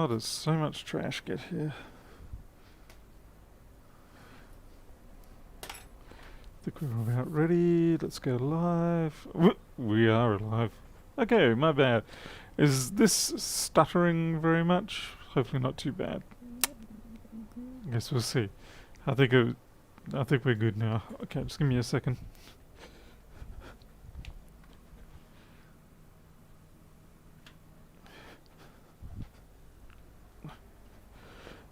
does so much trash get here? I think we're about ready. Let's go live. We are alive. Okay, my bad. Is this stuttering very much? Hopefully not too bad. Guess we'll see. I think we're good now. Okay, just give me a second.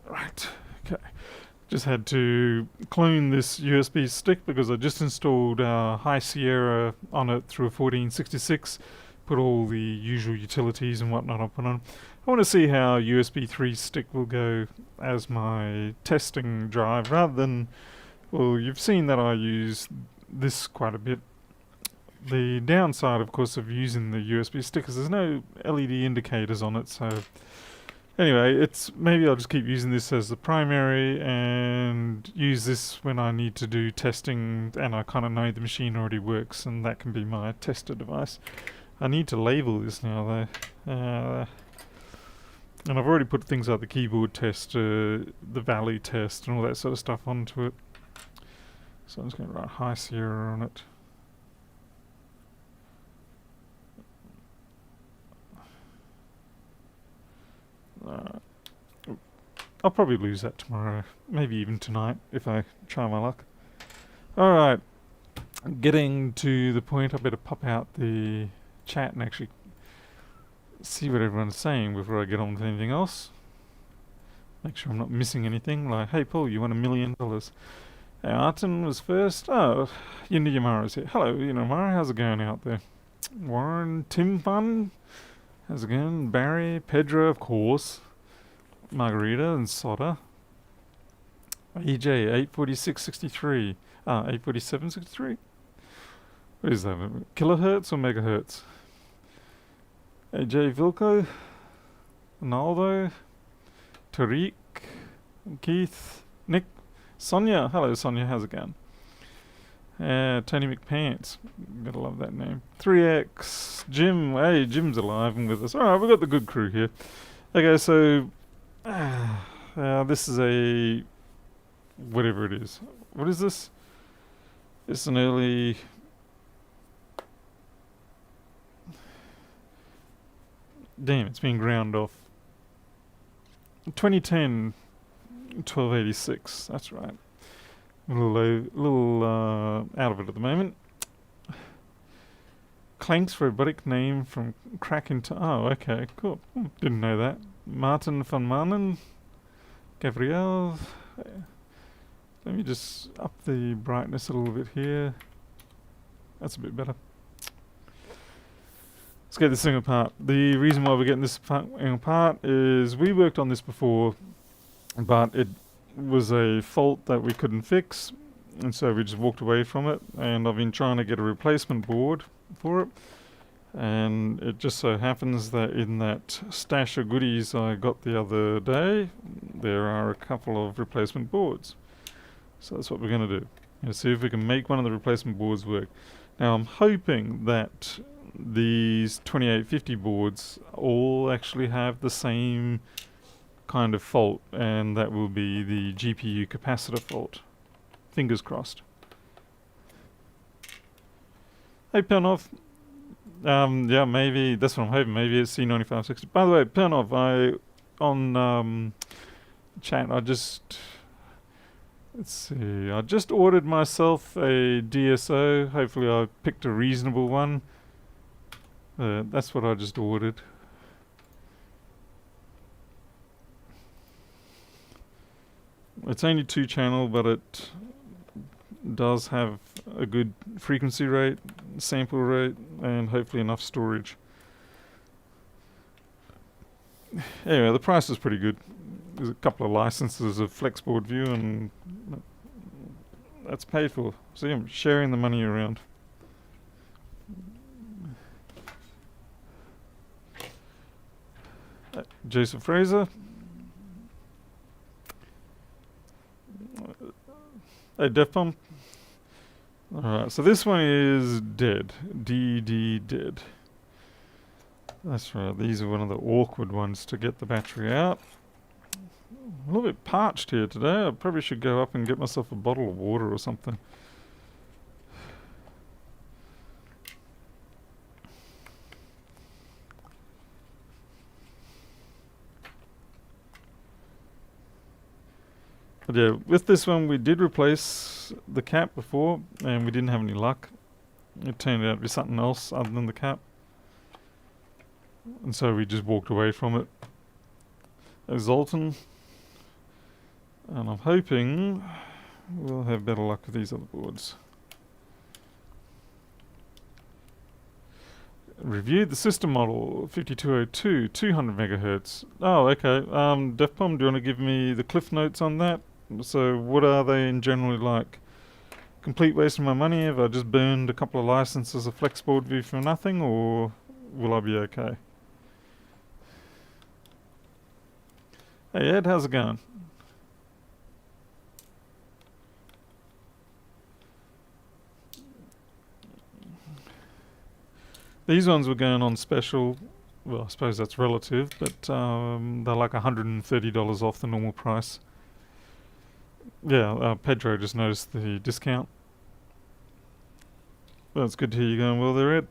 Right. Okay. Just had to clone this USB stick because I just installed High Sierra on it through a 1466. Put all the usual utilities and whatnot up on. I want to see how USB 3 stick will go as my testing drive rather than, well, you've seen that I use this quite a bit. The downside, of course, of using the USB stick is there's no LED indicators on it, so anyway, it's maybe I'll just keep using this as the primary and use this when I need to do testing and I kind of know the machine already works, and that can be my tester device. I need to label this now though. And I've already put things like the keyboard test, the value test and all that sort of stuff onto it. So I'm just going to write High Sierra on it. I'll probably lose that tomorrow, maybe even tonight if I try my luck. Alright, getting to the point, I better pop out the chat and actually see what everyone's saying before I get on with anything else. Make sure I'm not missing anything, like, hey Paul, you won $1 million. Hey, Arton was first. Oh, Yinda Yamara's here. Hello, Yamara, how's it going out there? Warren, Tim Fun, how's it going? Barry, Pedro, of course. Margarita and Soda. EJ, 846.63. 847.63. What is that? Kilohertz or megahertz? AJ Vilko. Ronaldo. Tariq. Keith. Nick. Sonia. Hello, Sonia. How's it going? Tony McPants. Gotta love that name. 3X. Jim. Hey, Jim's alive and with us. Alright, we've got the good crew here. Okay, so this is a whatever it is. What is this? It's an early damn, it's being ground off. 2010 1286, that's right. A little out of it at the moment. Clank's robotic name from crack into... Oh, okay, cool. Didn't know that. Martin van Manen. Gabriel. Let me just up the brightness a little bit here. That's a bit better. Let's get this thing apart. The reason why we're getting this apart is we worked on this before, but it was a fault that we couldn't fix, and so we just walked away from it, and I've been trying to get a replacement board for it, and it just so happens that in that stash of goodies I got the other day, there are a couple of replacement boards. So that's what we're going to do. See if we can make one of the replacement boards work. Now I'm hoping that these 2850 boards all actually have the same kind of fault, and that will be the GPU capacitor fault. Fingers crossed. Hey Pernov. Yeah, maybe that's what I'm hoping. Maybe it's C9560. By the way, Pernov, on chat, let's see, I just ordered myself a DSO. Hopefully I picked a reasonable one. That's what I just ordered. It's only 2-channel, but it does have a good frequency rate, sample rate, and hopefully enough storage. Anyway, the price is pretty good. There's a couple of licenses of Flexboard View, and that's paid for. See, I'm sharing the money around. Joseph Fraser. Hey, Def Pump. Alright, so this one is dead. DD dead. That's right, these are one of the awkward ones to get the battery out. A little bit parched here today. I probably should go up and get myself a bottle of water or something. But yeah, with this one we did replace the cap before and we didn't have any luck. It turned out to be something else other than the cap. And so we just walked away from it. Zoltan. And I'm hoping we'll have better luck with these other boards. Reviewed the system model 5202, 200 megahertz. Oh, okay. DEFPOM, do you want to give me the cliff notes on that? So, what are they in generally like? Complete waste of my money? Have I just burned a couple of licenses of Flexboard View for nothing, or will I be okay? Hey Ed, how's it going? These ones were going on special. Well, I suppose that's relative, but they're like $130 off the normal price. Yeah, Pedro just noticed the discount. Well, it's good to hear you going well there, Ed.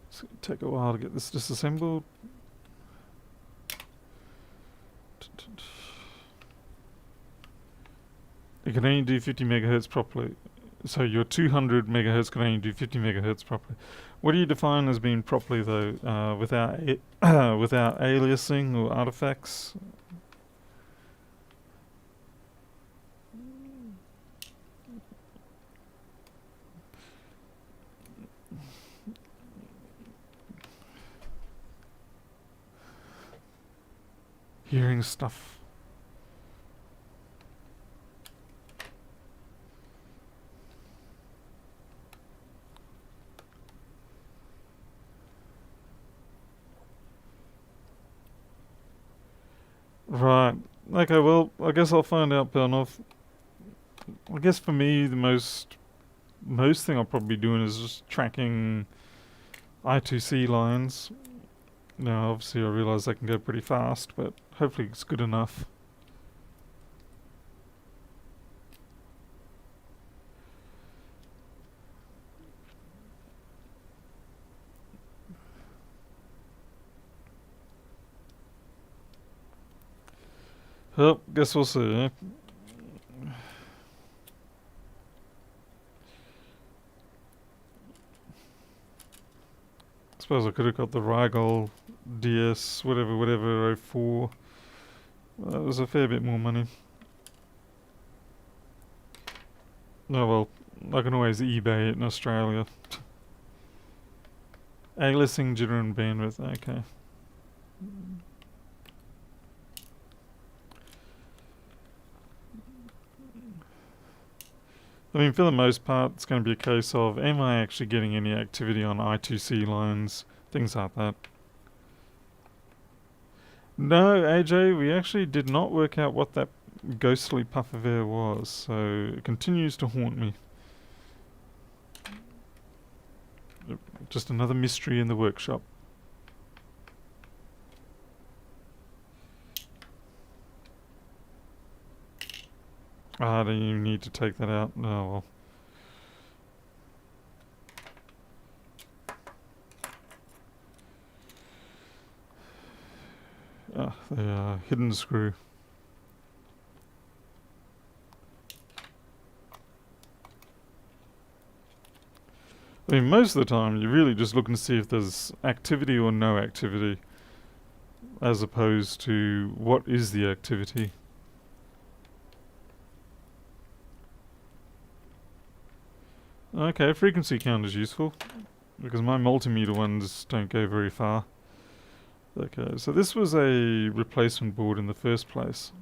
It's going to take a while to get this disassembled. It can only do 50 megahertz properly. So your 200 megahertz can only do 50 megahertz properly. What do you define as being properly though? Without without aliasing or artifacts? Hearing stuff. Right. Okay, well, I guess I'll find out, Belnov. I guess for me, the most thing I'll probably be doing is just tracking I2C lines. Now, obviously, I realise they can go pretty fast, but hopefully it's good enough. Well, guess we'll see, eh? Suppose I could have got the Rigol DS, whatever, 04. That was a fair bit more money. Oh well, I can always eBay it in Australia. Aliasing, jitter and bandwidth, okay. I mean, for the most part, it's going to be a case of, am I actually getting any activity on I2C lines, things like that. No, AJ, we actually did not work out what that ghostly puff of air was, so it continues to haunt me. Just another mystery in the workshop. I don't even need to take that out. Oh well. The hidden screw. I mean, most of the time you're really just looking to see if there's activity or no activity, as opposed to what is the activity. Okay, frequency count is useful, because my multimeter ones don't go very far. Okay, so this was a replacement board in the first place.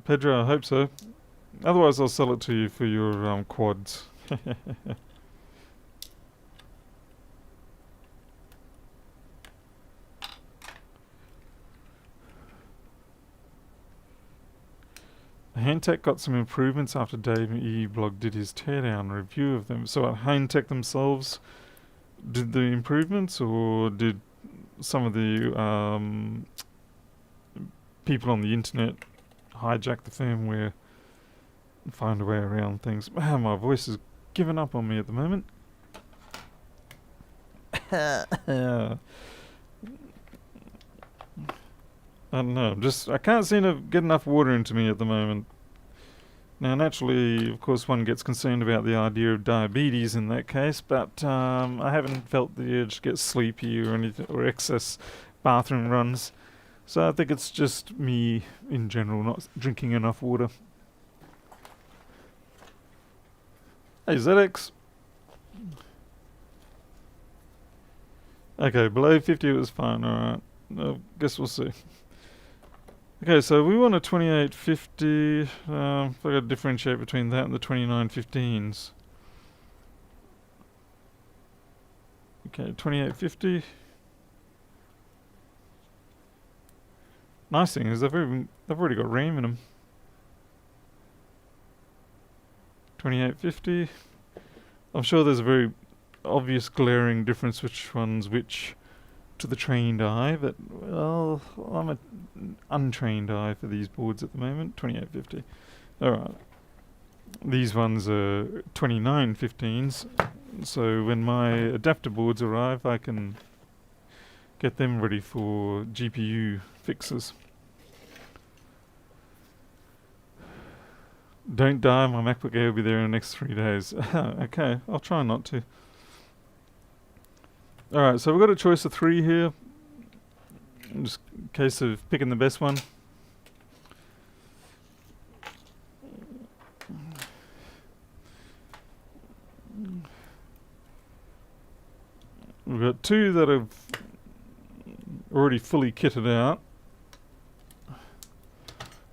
Pedro, I hope so. Otherwise I'll sell it to you for your quads. Handtech got some improvements after Dave E-Blog did his teardown review of them. So Handtech themselves did the improvements, or did some of the people on the internet hijack the firmware and find a way around things? Man, my voice is giving up on me at the moment. I don't know. I can't seem to get enough water into me at the moment. Now, naturally, of course, one gets concerned about the idea of diabetes in that case, but I haven't felt the urge to get sleepy or anything, or excess bathroom runs. So I think it's just me in general not drinking enough water. Hey, ZX. Okay, below 50 it was fine. Alright. I guess we'll see. Okay, so we want a 2850. If I gotta differentiate between that and the 2915s. Okay, 2850. Nice thing is they've already got RAM in them. 2850. I'm sure there's a very obvious glaring difference which one's which to the trained eye, but well, I'm an untrained eye for these boards at the moment. 2850. Alright. These ones are 2915s, so when my adapter boards arrive I can get them ready for GPU fixes. Don't die, my MacBook Air will be there in the next 3 days. Okay, I'll try not to. Alright, so we've got a choice of 3 here. Just a case of picking the best one. We've got 2 that have already fully kitted out.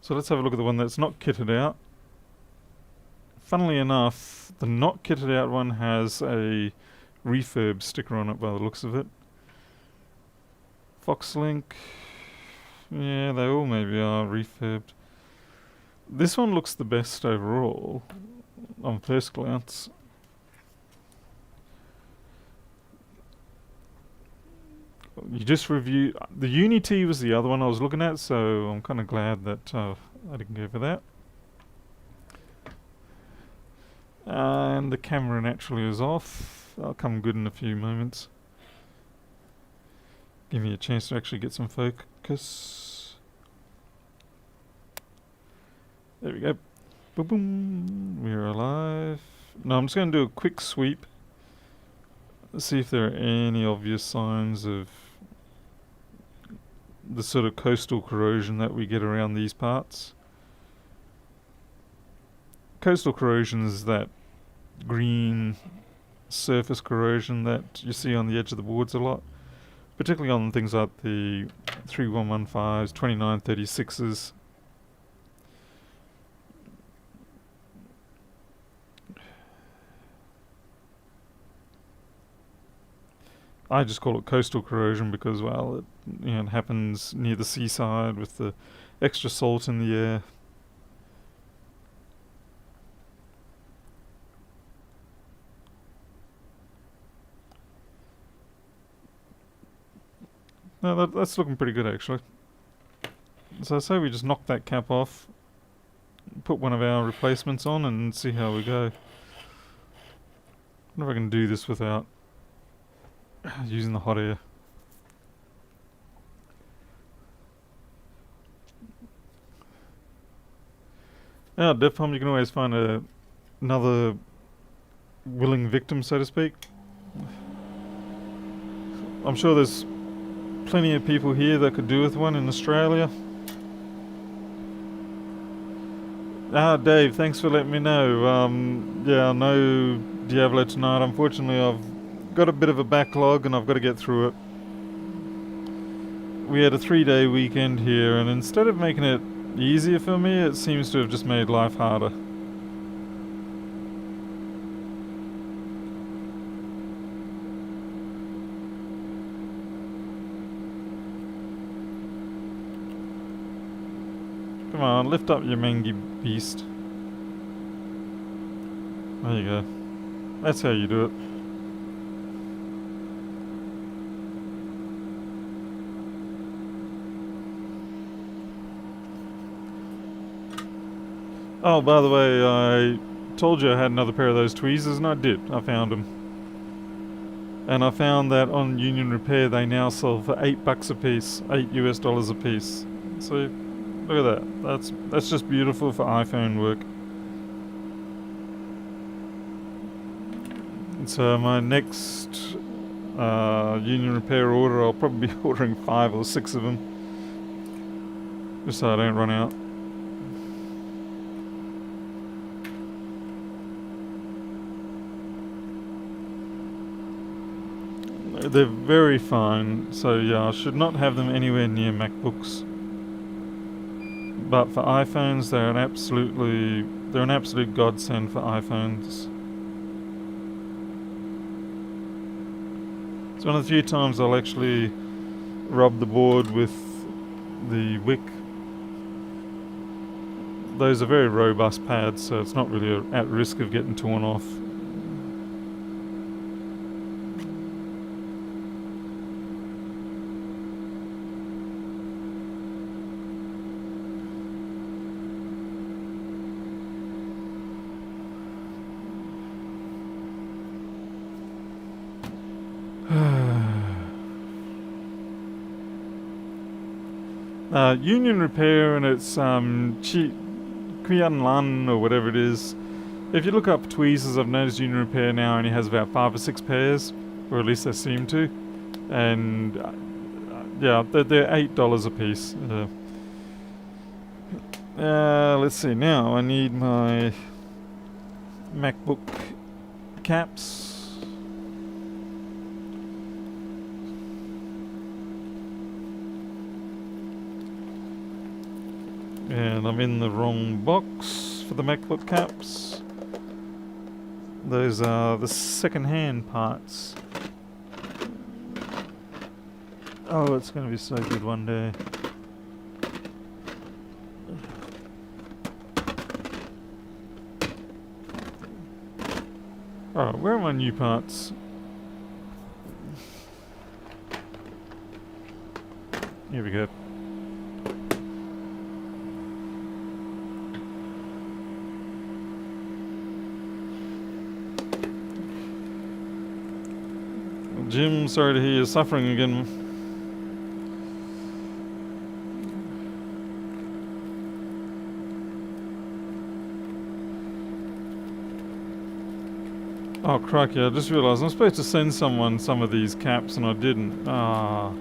So let's have a look at the one that's not kitted out. Funnily enough, the not kitted out one has a refurb sticker on it by the looks of it. Foxlink. Yeah, they all maybe are refurbed. This one looks the best overall on first glance. You just review the Unity was the other one I was looking at, so I'm kind of glad that I didn't go for that. And the camera naturally is off. That'll come good in a few moments. Give me a chance to actually get some focus. There we go. Boom, boom. We're alive. Now I'm just going to do a quick sweep. Let's see if there are any obvious signs of the sort of coastal corrosion that we get around these parts. Coastal corrosion is that green surface corrosion that you see on the edge of the boards a lot, particularly on things like the 3115s, 2936s. I just call it coastal corrosion because, well, it happens near the seaside with the extra salt in the air. No, that's looking pretty good actually. So I say we just knock that cap off, put one of our replacements on and see how we go. I wonder if I can do this without using the hot air. Now, DevPalm, you can always find another willing victim, so to speak. I'm sure there's plenty of people here that could do with one in Australia. Dave, thanks for letting me know. Yeah, no Diablo tonight. Unfortunately, I've got a bit of a backlog and I've got to get through it. We had a 3-day weekend here, and instead of making it easier for me, it seems to have just made life harder. Come on, lift up your mangy beast. There you go. That's how you do it. Oh, by the way, I told you I had another pair of those tweezers, and I did. I found them. And I found that on Union Repair they now sell for $8 a piece, $8 a piece. So look at that. That's just beautiful for iPhone work. And so my next Union Repair order, I'll probably be ordering 5 or 6 of them, just so I don't run out. They're very fine, so yeah, I should not have them anywhere near MacBooks. But for iPhones, they're an absolute godsend for iPhones. It's one of the few times I'll actually rub the board with the wick. Those are very robust pads, so it's not really at risk of getting torn off. Union Repair and its Qian Lan or whatever it is. If you look up tweezers, I've noticed Union Repair now only has about 5 or 6 pairs, or at least they seem to. And yeah, they're $8 a piece. Let's see. Now I need my MacBook caps. And I'm in the wrong box for the MacBook caps. Those are the second-hand parts. Oh, it's going to be so good one day. Oh, where are my new parts? Here we go. Jim, sorry to hear you're suffering again. Oh, crikey, I just realised I'm supposed to send someone some of these caps and I didn't. Ah.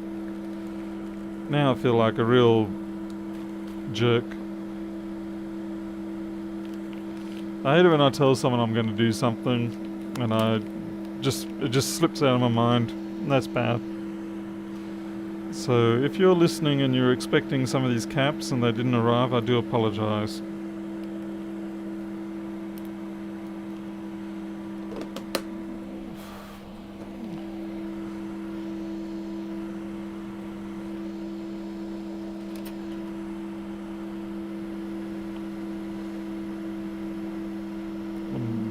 Now I feel like a real jerk. I hate it when I tell someone I'm going to do something and it just slips out of my mind, and that's bad. So if you're listening and you're expecting some of these caps and they didn't arrive, I do apologise.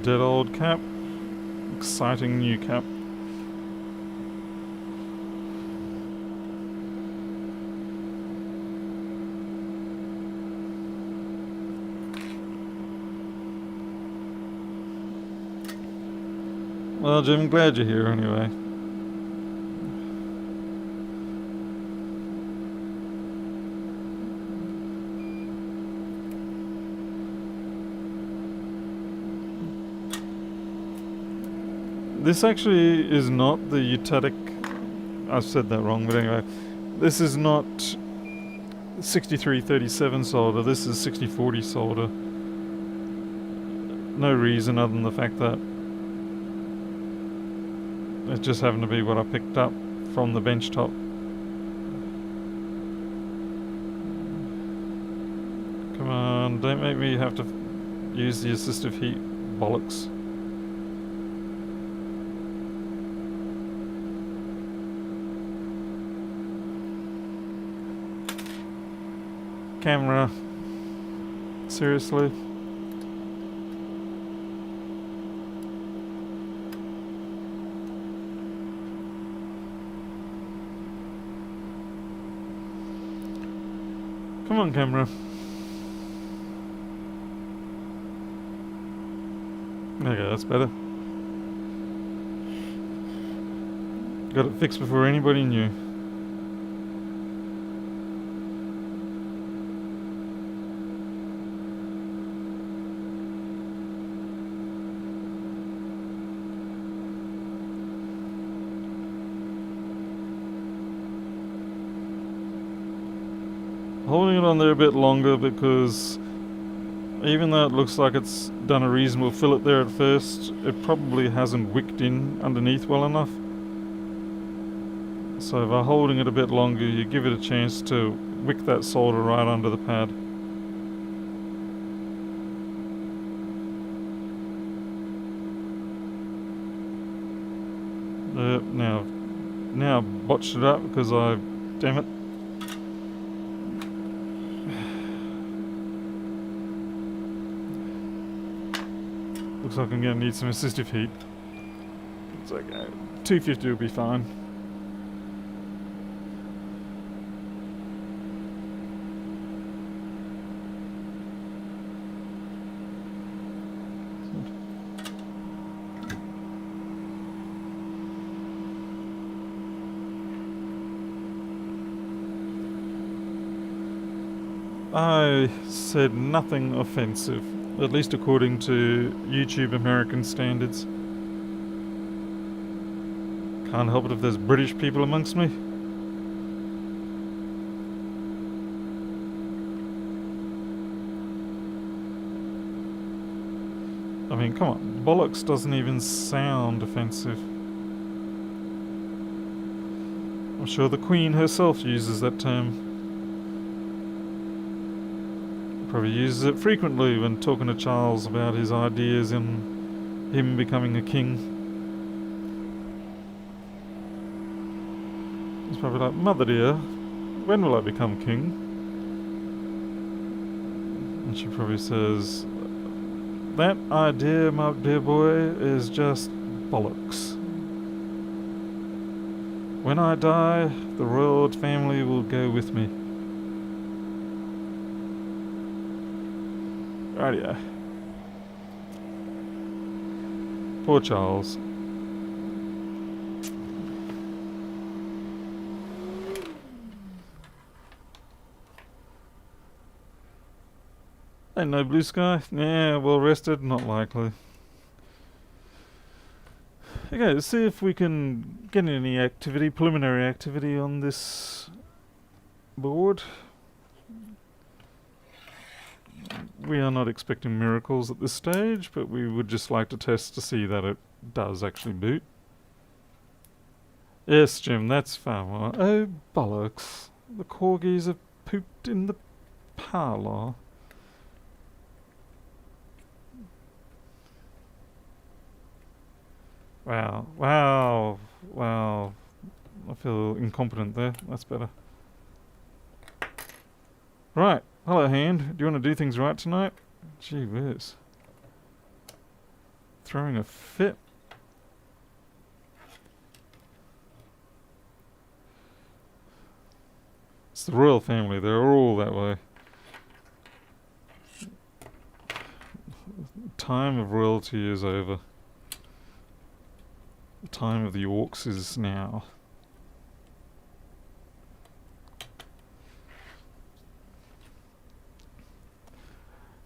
Dead old cap. Exciting new cap. Well, Jim, I'm glad you're here anyway. This actually is not the Utatic. I've said that wrong, but anyway. This is not 6337 solder, this is 6040 solder. No reason other than the fact that it just happened to be what I picked up from the bench top. Come on, don't make me have to use the assistive heat bollocks. Camera. Seriously? Come on, camera. Okay, that's better. Got it fixed before anybody knew. Holding it on there a bit longer because even though it looks like it's done a reasonable fillet there at first, it probably hasn't wicked in underneath well enough. So by holding it a bit longer, you give it a chance to wick that solder right under the pad. Now I've botched it up because damn it. Looks like I'm going to need some assistive heat. It's okay. 250 will be fine. I said nothing offensive, at least according to YouTube American standards. Can't help it if there's British people amongst me. I mean, come on, bollocks doesn't even sound offensive. I'm sure the Queen herself uses that term. Probably uses it frequently when talking to Charles about his ideas in him becoming a king. He's probably like, "Mother dear, when will I become king?" And she probably says, "That idea, my dear boy, is just bollocks. When I die, the royal family will go with me." Rightio. Poor Charles. Ain't no blue sky? Yeah, well rested? Not likely. Okay, let's see if we can get any activity, preliminary activity on this board. We are not expecting miracles at this stage, but we would just like to test to see that it does actually boot. Yes, Jim, that's far more. Oh, bollocks. The corgis have pooped in the parlour. Wow. I feel incompetent there. That's better. Right. Hello, hand. Do you want to do things right tonight? Gee whiz. Throwing a fit. It's the royal family. They're all that way. The time of royalty is over. The time of the orcs is now.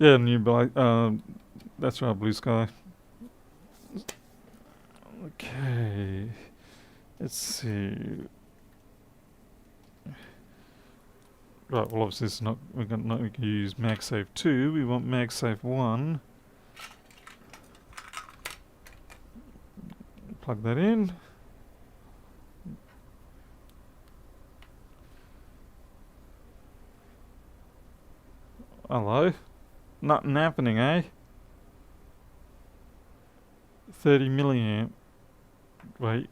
Yeah, that's right, blue sky. Okay. Let's see. Right, well obviously it's not, we can use MagSafe 2, we want MagSafe 1. Plug that in. Hello? Nothing happening, eh? 30 milliamp. Wait.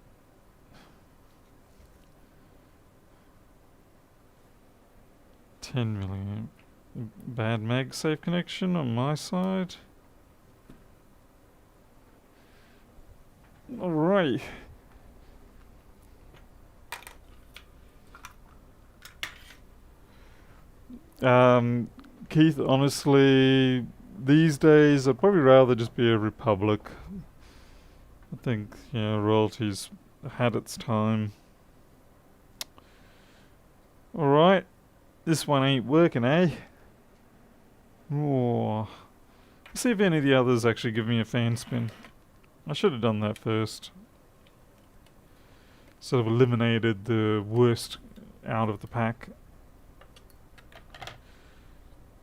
$10 milliamp. Bad MagSafe connection on my side. Alright. Keith, honestly, these days I'd probably rather just be a Republic. I think, royalty's had its time. Alright. This one ain't working, eh? Oh. Let's see if any of the others actually give me a fan spin. I should have done that first. Sort of eliminated the worst out of the pack.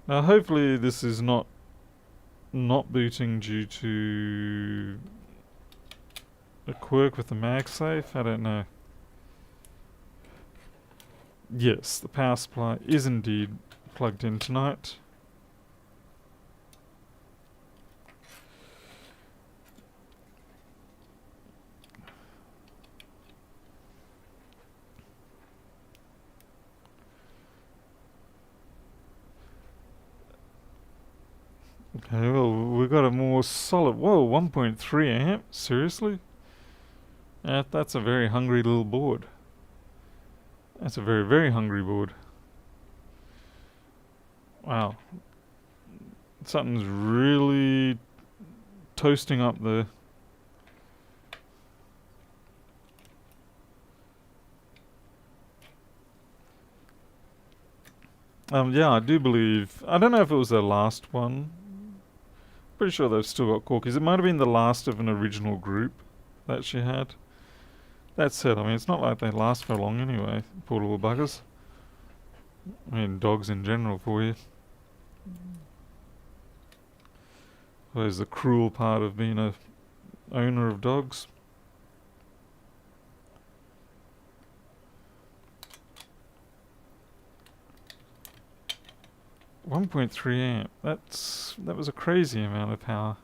Now hopefully this is not booting due to a quirk with the MagSafe. I don't know. Yes, the power supply is indeed plugged in tonight. Okay, well, we've got a more solid... Whoa, 1.3 amp? Seriously? That's a very hungry little board. That's a very, very hungry board. Wow. Something's really toasting up there. Yeah, I do believe... I don't know if it was their last one. Pretty sure they've still got corkies. It might have been the last of an original group that she had. That said, I mean, it's not like they last for long anyway, poor little buggers. I mean, dogs in general for you. There's the cruel part of being a owner of dogs. .3 amp. That was a crazy amount of power.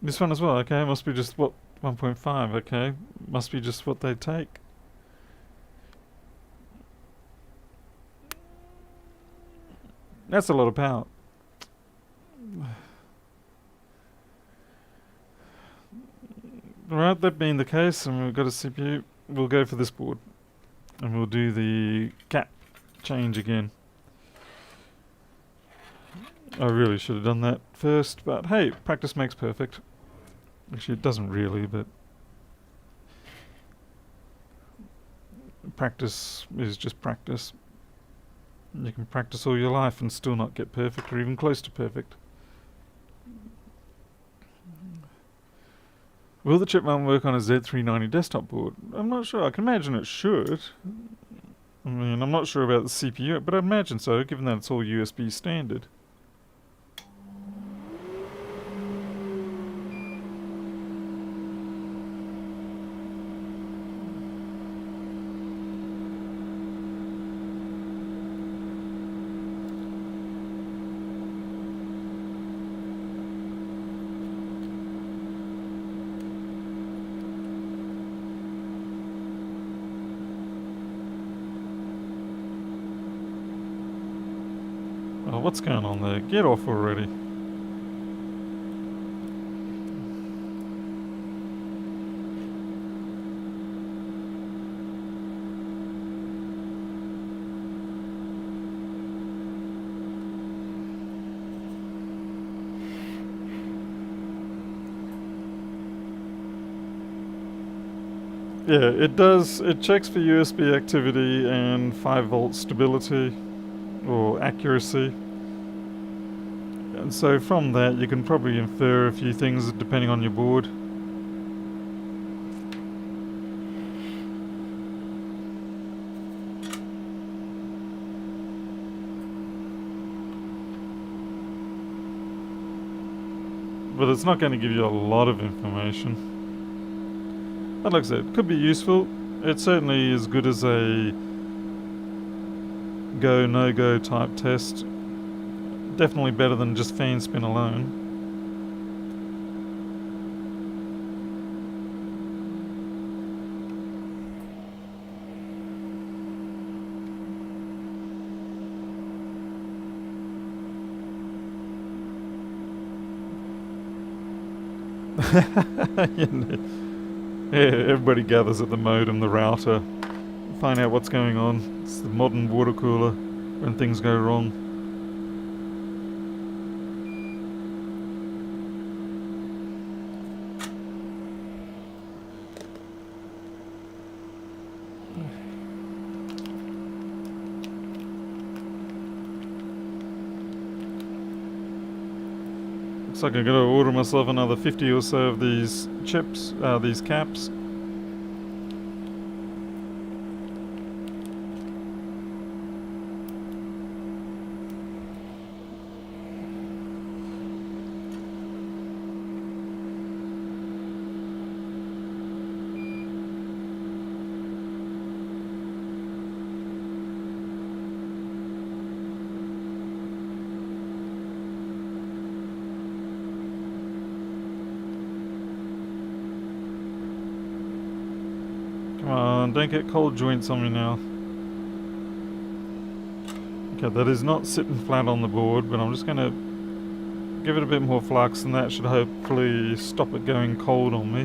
This one as well, okay, must be just what, 1.5, okay. Must be just what they take. That's a lot of power. Right, that being the case, and we've got a CPU, we'll go for this board. And we'll do the cap change again. I really should have done that first, but hey, practice makes perfect. Actually, it doesn't really, but practice is just practice. You can practice all your life and still not get perfect or even close to perfect. Will the chip mount work on a Z390 desktop board? I'm not sure. I can imagine it should. I mean, I'm not sure about the CPU, but I imagine so, given that it's all USB standard. Oh, what's going on there? Get off already. Yeah, it does. It checks for USB activity and 5-volt stability or accuracy. And so from that you can probably infer a few things depending on your board. But it's not going to give you a lot of information. But like I said, it could be useful. It certainly is good as a go, no-go type test. Definitely better than just fan spin alone. You know, yeah, everybody gathers at the modem, the router, find out what's going on. It's the modern water cooler when things go wrong. Looks like I'm gonna order myself another 50 or so of these chips, these caps. Come on, don't get cold joints on me now. Okay, that is not sitting flat on the board, but I'm just gonna give it a bit more flux, and that should hopefully stop it going cold on me.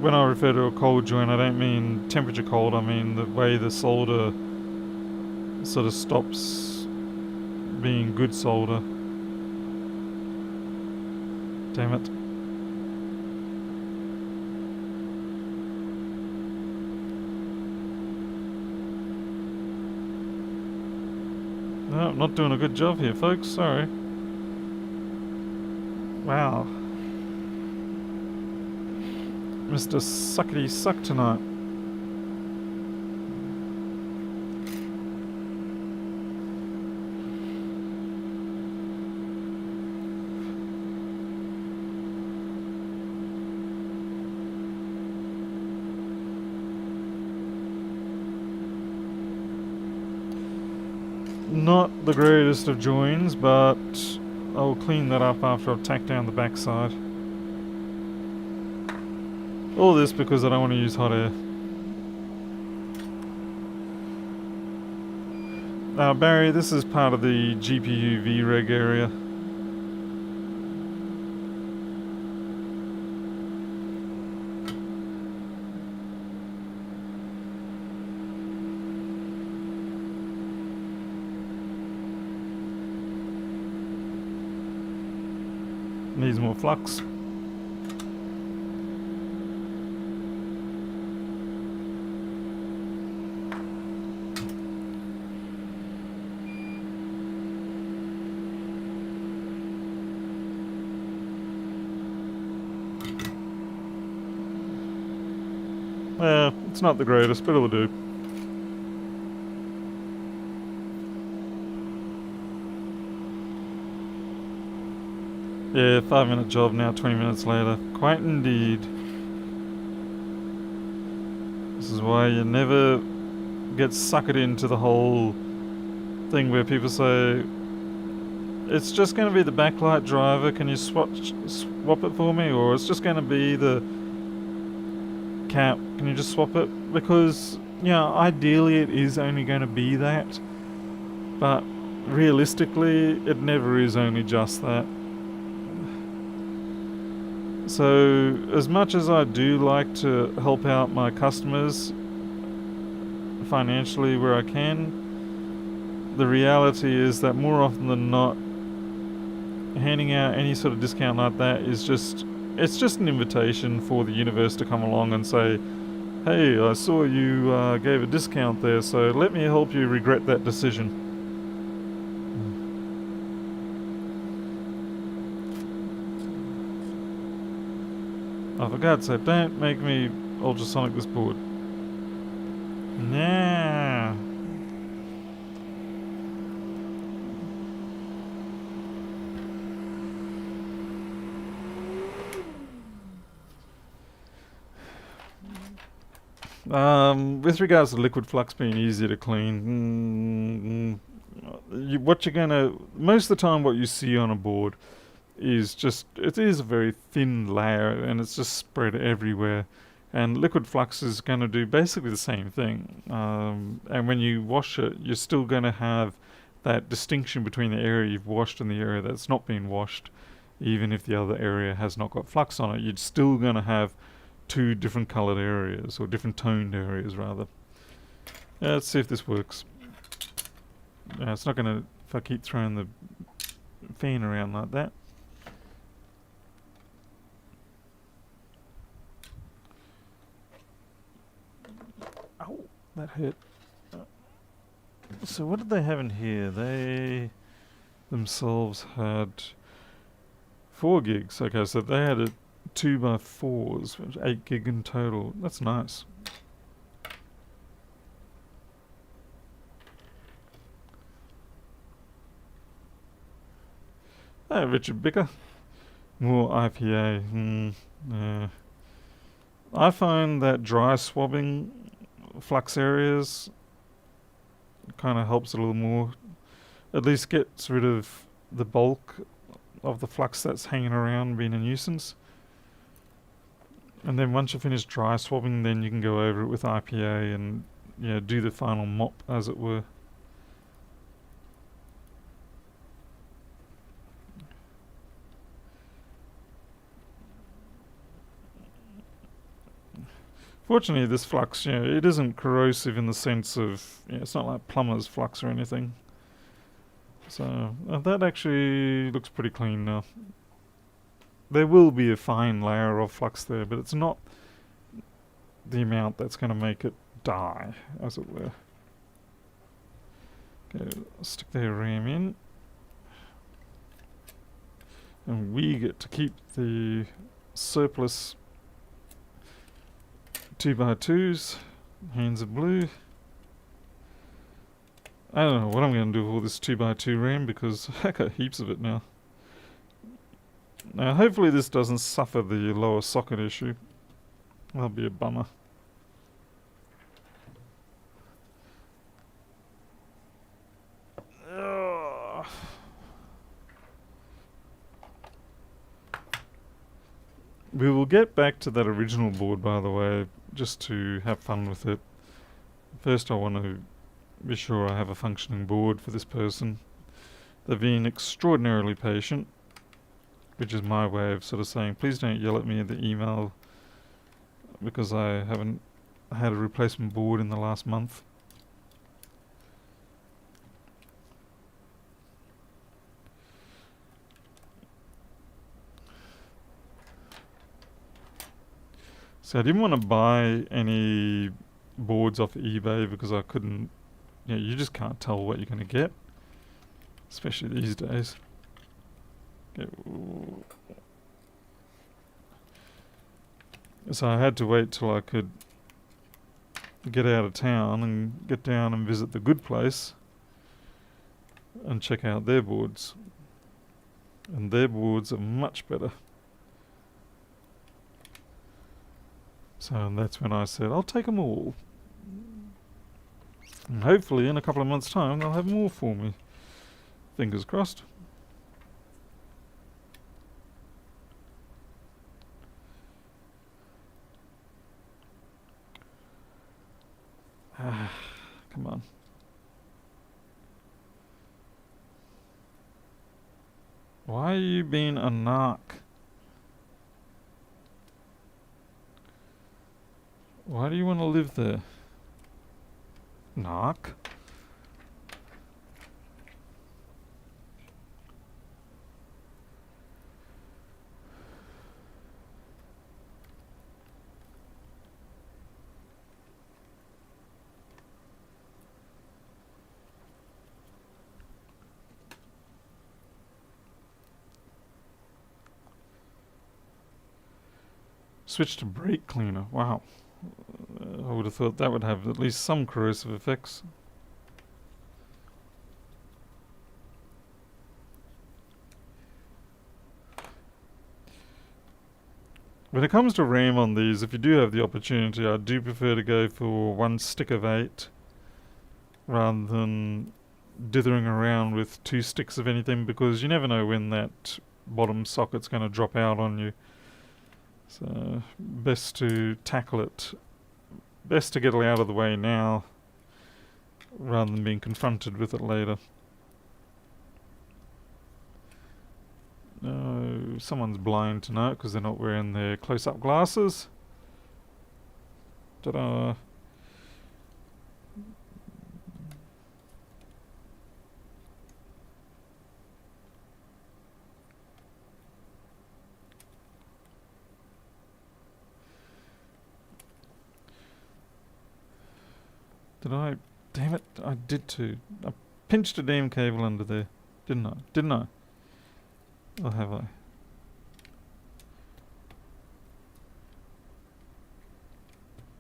When I refer to a cold joint, I don't mean temperature cold, I mean the way the solder sort of stops being good solder. Damn it. No, I'm not doing a good job here, folks. Sorry. Wow. Mr. Suckety Suck tonight. Not the greatest of joins, but I'll clean that up after I've tacked down the backside. All this because I don't want to use hot air. Now Barry, this is part of the GPU VREG area. Needs more flux. It's not the greatest, but it'll do. Yeah, 5-minute job now, 20 minutes later. Quite indeed. This is why you never get suckered into the whole thing where people say, it's just going to be the backlight driver, can you swap it for me? Or it's just going to be the cap, can you just swap it? Because, ideally it is only going to be that. But realistically, it never is only just that. So, as much as I do like to help out my customers financially where I can, the reality is that more often than not, handing out any sort of discount like that is it's just an invitation for the universe to come along and say, hey, I saw you gave a discount there, so let me help you regret that decision. Oh, for God's sake, don't make me ultrasonic this board. Nah. With regards to liquid flux being easier to clean, most of the time what you see on a board is it is a very thin layer and it's just spread everywhere. And liquid flux is going to do basically the same thing. And when you wash it, you're still going to have that distinction between the area you've washed and the area that's not been washed. even if the other area has not got flux on it, you're still going to have two different coloured areas, or different toned areas rather. Let's see if this works. It's not going to, if I keep throwing the fan around like that. Oh, that hurt. So what did they have in here? They themselves had 4 gigs. Okay, so they had a 2x4s, which was 8 gig in total. That's nice. Hey, Richard Bicker. More IPA. Yeah. I find that dry swabbing flux areas kind of helps a little more. At least gets rid of the bulk of the flux that's hanging around being a nuisance. And then once you finish dry swabbing, then you can go over it with IPA and do the final mop, as it were. Fortunately, this flux, it isn't corrosive in the sense of, it's not like plumber's flux or anything. So that actually looks pretty clean now. There will be a fine layer of flux there, but it's not the amount that's going to make it die, as it were. Okay, stick their RAM in. And we get to keep the surplus 2x2s. Hands are blue. I don't know what I'm going to do with all this 2x2 RAM, because I got heaps of it now. Now hopefully this doesn't suffer the lower socket issue. That'll be a bummer. We will get back to that original board, by the way, just to have fun with it. First I want to be sure I have a functioning board for this person. They've been extraordinarily patient, which is my way of sort of saying, please don't yell at me in the email, because I haven't had a replacement board in the last month. So I didn't want to buy any boards off eBay because I couldn't, you just can't tell what you're going to get, especially these days. Okay. So I had to wait till I could get out of town and get down and visit the good place and check out their boards. And their boards are much better. So that's when I said, I'll take them all. And hopefully in a couple of months' time they'll have more for me. Fingers crossed. Come on. Why are you being a narc? Why do you want to live there? Narc? Switch to brake cleaner. Wow. I would have thought that would have at least some corrosive effects. When it comes to RAM on these, if you do have the opportunity, I do prefer to go for 1 stick of 8 rather than dithering around with 2 sticks of anything, because you never know when that bottom socket's going to drop out on you. So best to tackle it. Best to get it out of the way now rather than being confronted with it later. Someone's blind tonight because they're not wearing their close-up glasses. Ta-da! Did I? Damn it! I did too. I pinched a damn cable under there, didn't I? Didn't I? Or have I?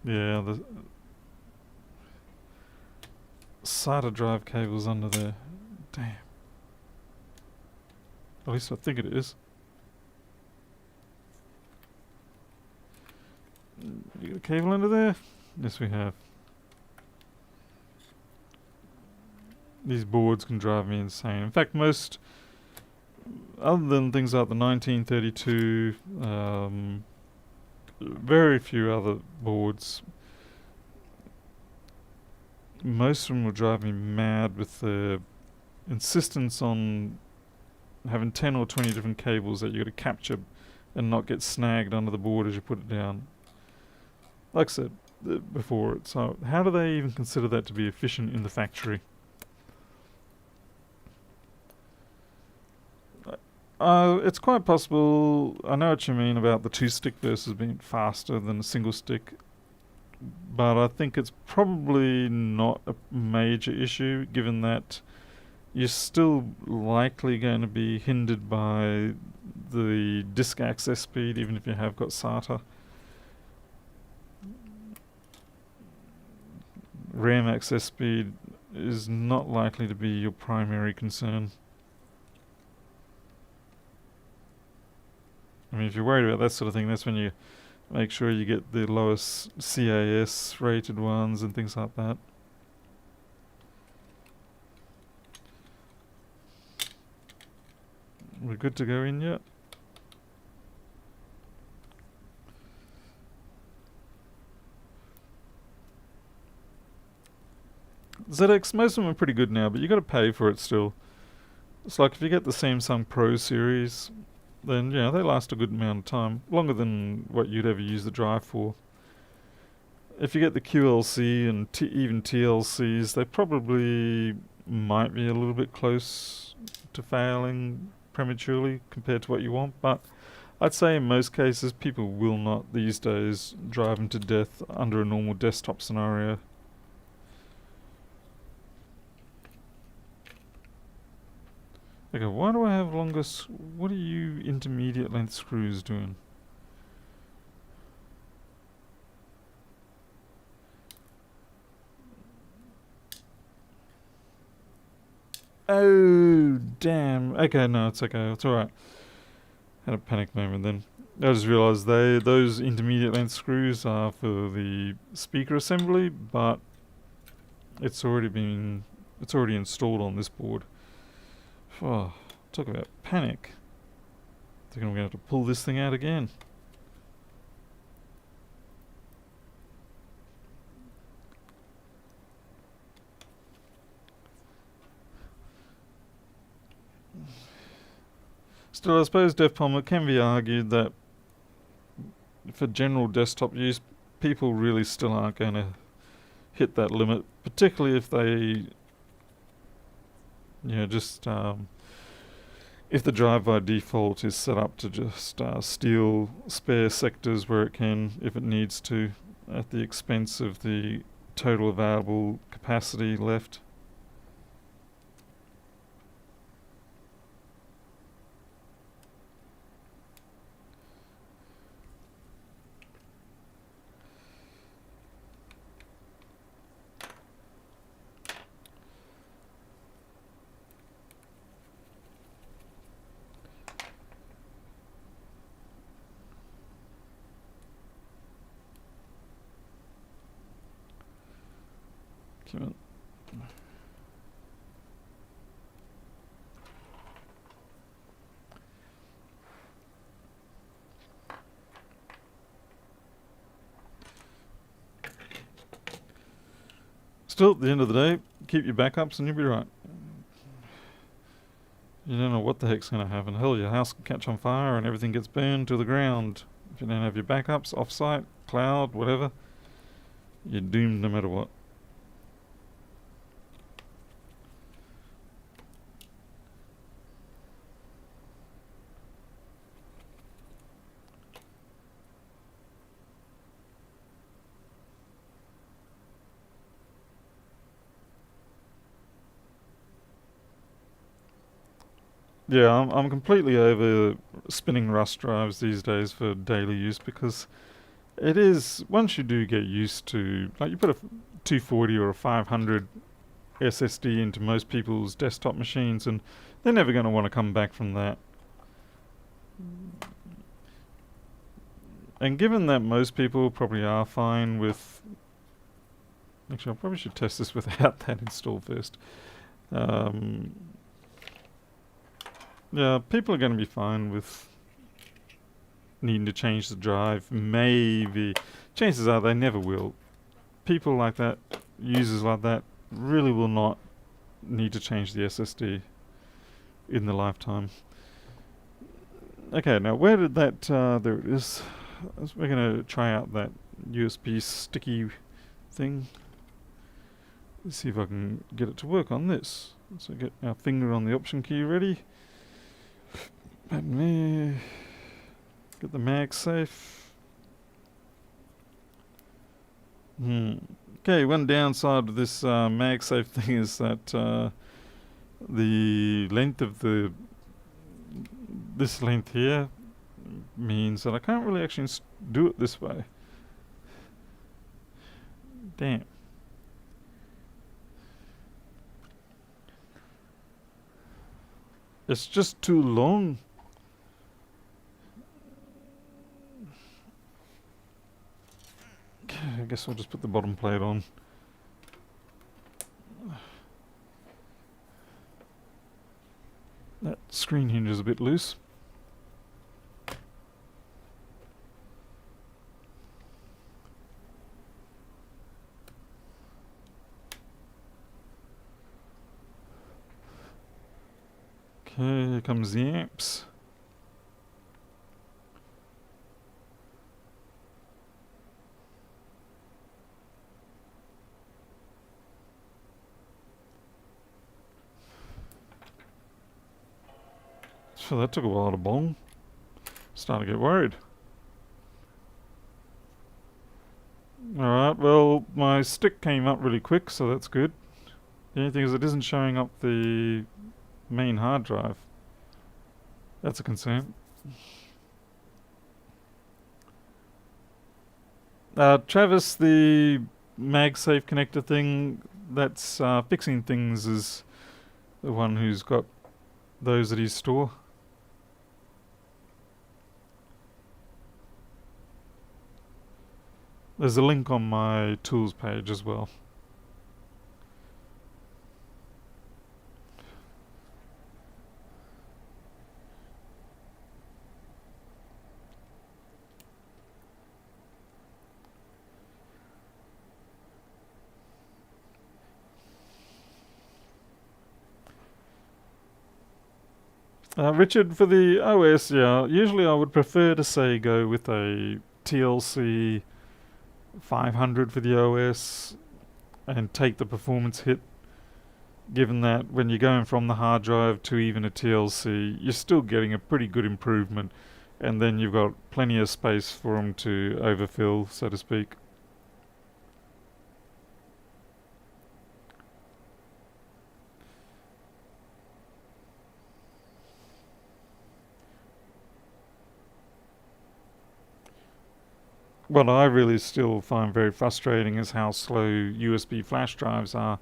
Yeah, the SATA drive cable's under there. Damn. At least I think it is. You got a cable under there? Yes, we have. These boards can drive me insane. In fact, most, other than things like the 1932, very few other boards, most of them will drive me mad with the insistence on having 10 or 20 different cables that you got to capture and not get snagged under the board as you put it down. Like I said before, so how do they even consider that to be efficient in the factory? It's quite possible. I know what you mean about the two stick versus being faster than a single stick, but I think it's probably not a major issue given that you're still likely going to be hindered by the disk access speed even if you have got SATA. RAM access speed is not likely to be your primary concern. I mean, if you're worried about that sort of thing, that's when you make sure you get the lowest CAS rated ones and things like that. We're good to go in yet? ZX, most of them are pretty good now, but you got to pay for it still. It's like if you get the Samsung Pro series, then yeah, they last a good amount of time, longer than what you'd ever use the drive for. If you get the QLC and even TLCs, they probably might be a little bit close to failing prematurely compared to what you want, but I'd say in most cases people will not these days drive them to death under a normal desktop scenario. Okay, why do I have longer what are you intermediate length screws doing? Oh, damn. Okay, no, it's okay. It's alright. Had a panic moment then. I just realised those intermediate length screws are for the speaker assembly, but it's already installed on this board. Oh, talk about panic. I think I'm going to have to pull this thing out again. Still, I suppose, DevPom, it can be argued that for general desktop use, people really still aren't going to hit that limit, particularly if they, just if the drive by default is set up to just steal spare sectors where it can, if it needs to, at the expense of the total available capacity left. Still, at the end of the day, keep your backups and you'll be right. You don't know what the heck's going to happen. Hell, your house can catch on fire and everything gets burned to the ground. If you don't have your backups, off-site, cloud, whatever, you're doomed no matter what. Yeah, I'm completely over spinning rust drives these days for daily use because it is, once you do get used to, like you put a 240 or a 500 SSD into most people's desktop machines and they're never going to want to come back from that. And given that most people probably are fine with, actually I probably should test this without that installed first. Um, yeah, people are going to be fine with needing to change the drive. Maybe. Chances are they never will. People like that, users like that, really will not need to change the SSD in the lifetime. Okay, now where did that, there it is. We're going to try out that USB sticky thing. Let's see if I can get it to work on this. So get our finger on the option key ready. Let me get the MagSafe. Okay, one downside of this MagSafe thing is that the length of this length here means that I can't really actually do it this way. Damn. It's just too long. Okay, I guess I'll just put the bottom plate on. That screen hinge is a bit loose. Okay, here comes the amps. So that took a while to bong. Starting to get worried. Alright, well, my stick came up really quick, so that's good. The only thing is it isn't showing up the main hard drive. That's a concern. Travis, the MagSafe connector thing that's fixing things is the one who's got those at his store. There's a link on my tools page as well. Richard, for the OS, yeah, usually I would prefer to say go with a TLC 500 for the OS and take the performance hit, given that when you're going from the hard drive to even a TLC, you're still getting a pretty good improvement, and then you've got plenty of space for them to overfill, so to speak. What I really still find very frustrating is how slow USB flash drives are.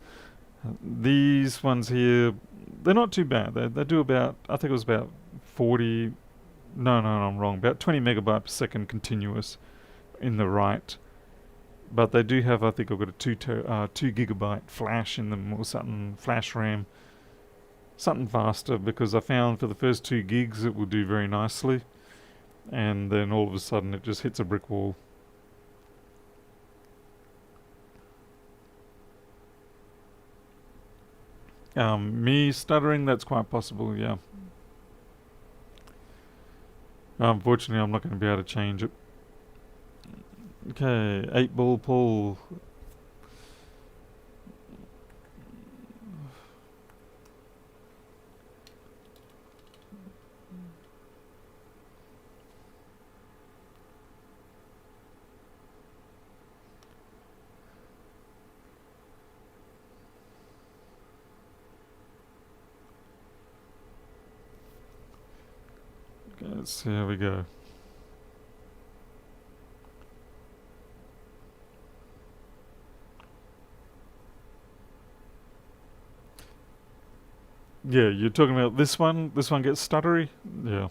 These ones here, they're not too bad. They do about, I think it was about 40, no, I'm wrong, about 20 megabyte per second continuous in the write. But they do have, I think I've got a 2 gigabyte flash in them or something, flash RAM. Something faster, because I found for the first 2 gigs it will do very nicely. And then all of a sudden it just hits a brick wall. Me stuttering, that's quite possible, yeah. Unfortunately, I'm not going to be able to change it. Okay, 8-ball pull. Okay, let's see how we go. Yeah, you're talking about this one? This one gets stuttery? Yeah.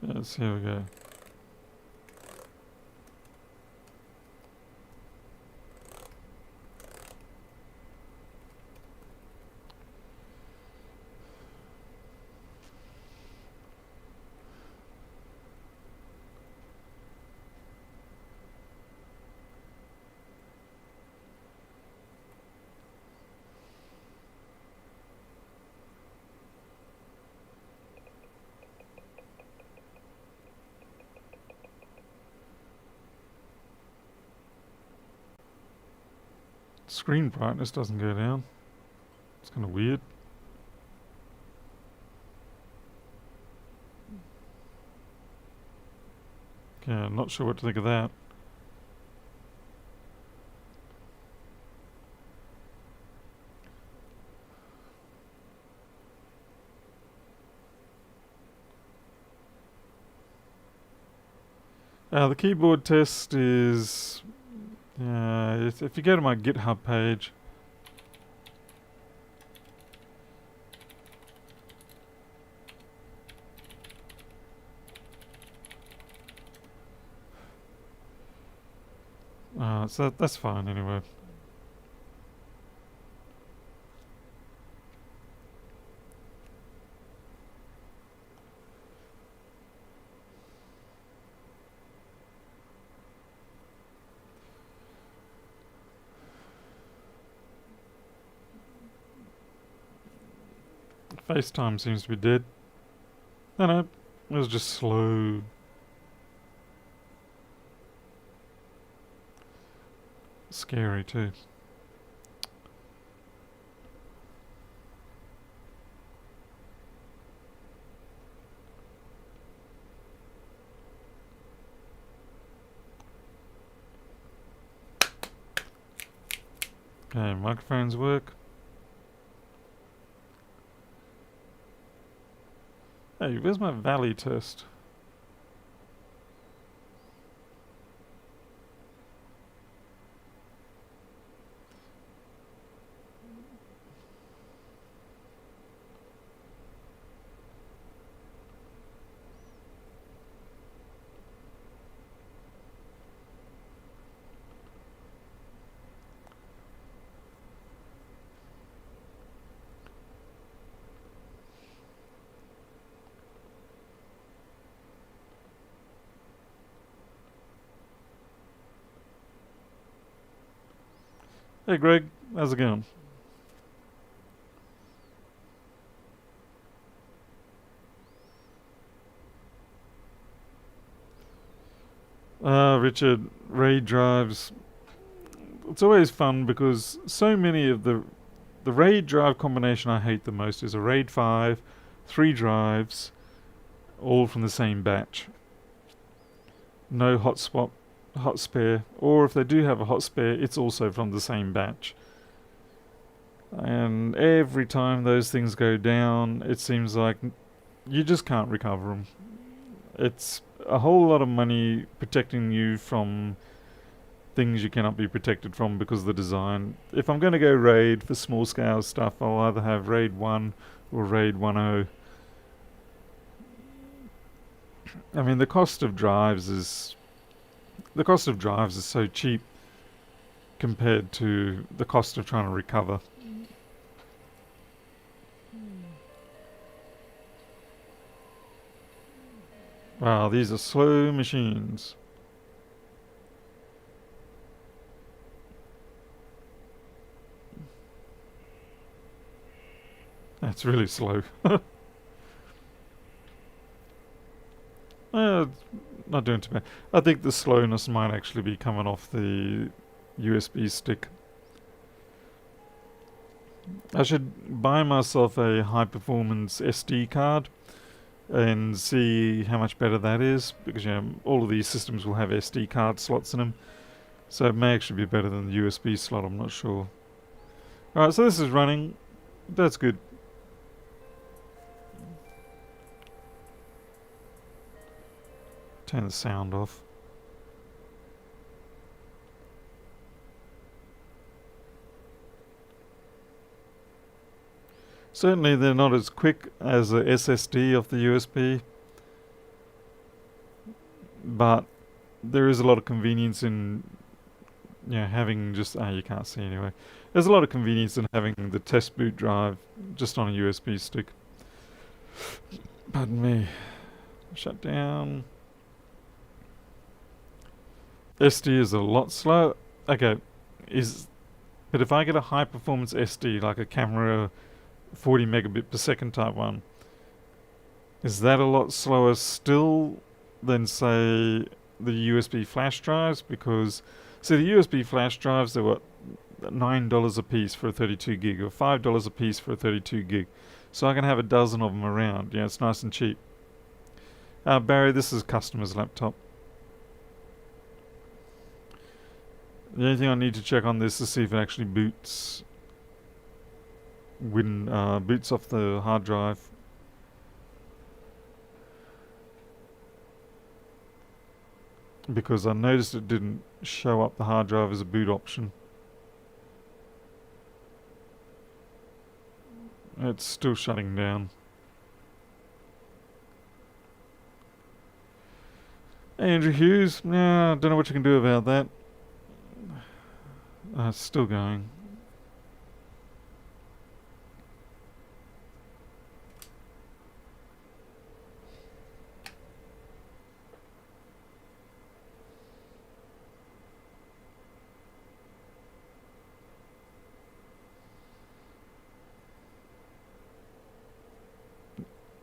Okay, let's see how we go. Screen brightness doesn't go down. It's kind of weird. Okay, I'm not sure what to think of that. The keyboard test is... if you go to my GitHub page... so that's fine anyway. FaceTime seems to be dead. No, it was just slow. Scary too. Okay, microphones work. Hey, where's my valley test? Hey Greg, how's it going? Richard, RAID drives. It's always fun because so many of the RAID drive combination I hate the most is a RAID 5, 3 drives, all from the same batch. No hot swap, hot spare, or if they do have a hot spare, it's also from the same batch. And every time those things go down, it seems like you just can't recover them. It's a whole lot of money protecting you from things you cannot be protected from because of the design. If I'm going to go RAID for small scale stuff, I'll either have RAID 1 or RAID 1.0. I mean, the cost of drives is so cheap compared to the cost of trying to recover. Wow, these are slow machines. That's really slow. uh, Not doing too bad. I think the slowness might actually be coming off the USB stick. I should buy myself a high performance SD card and see how much better that is, because all of these systems will have SD card slots in them, so it may actually be better than the USB slot. I'm not sure. Alright, so this is running. That's good. Turn the sound off. Certainly they're not as quick as a SSD off the USB, but there is a lot of convenience in having just you can't see anyway. There's a lot of convenience in having the test boot drive just on a USB stick. Pardon me. Shut down. SD is a lot slow. Okay, but if I get a high performance SD like a camera 40 megabit per second type one, is that a lot slower still than say the USB flash drives? Because see, the USB flash drives, they're what, $9 a piece for a 32 gig or $5 a piece for a 32 gig. So I can have a dozen of them around. Yeah, it's nice and cheap. Barry, this is customer's laptop. The only thing I need to check on this is see if it actually boots boots off the hard drive. Because I noticed it didn't show up the hard drive as a boot option. It's still shutting down. Andrew Hughes, nah, don't know what you can do about that. It's still going.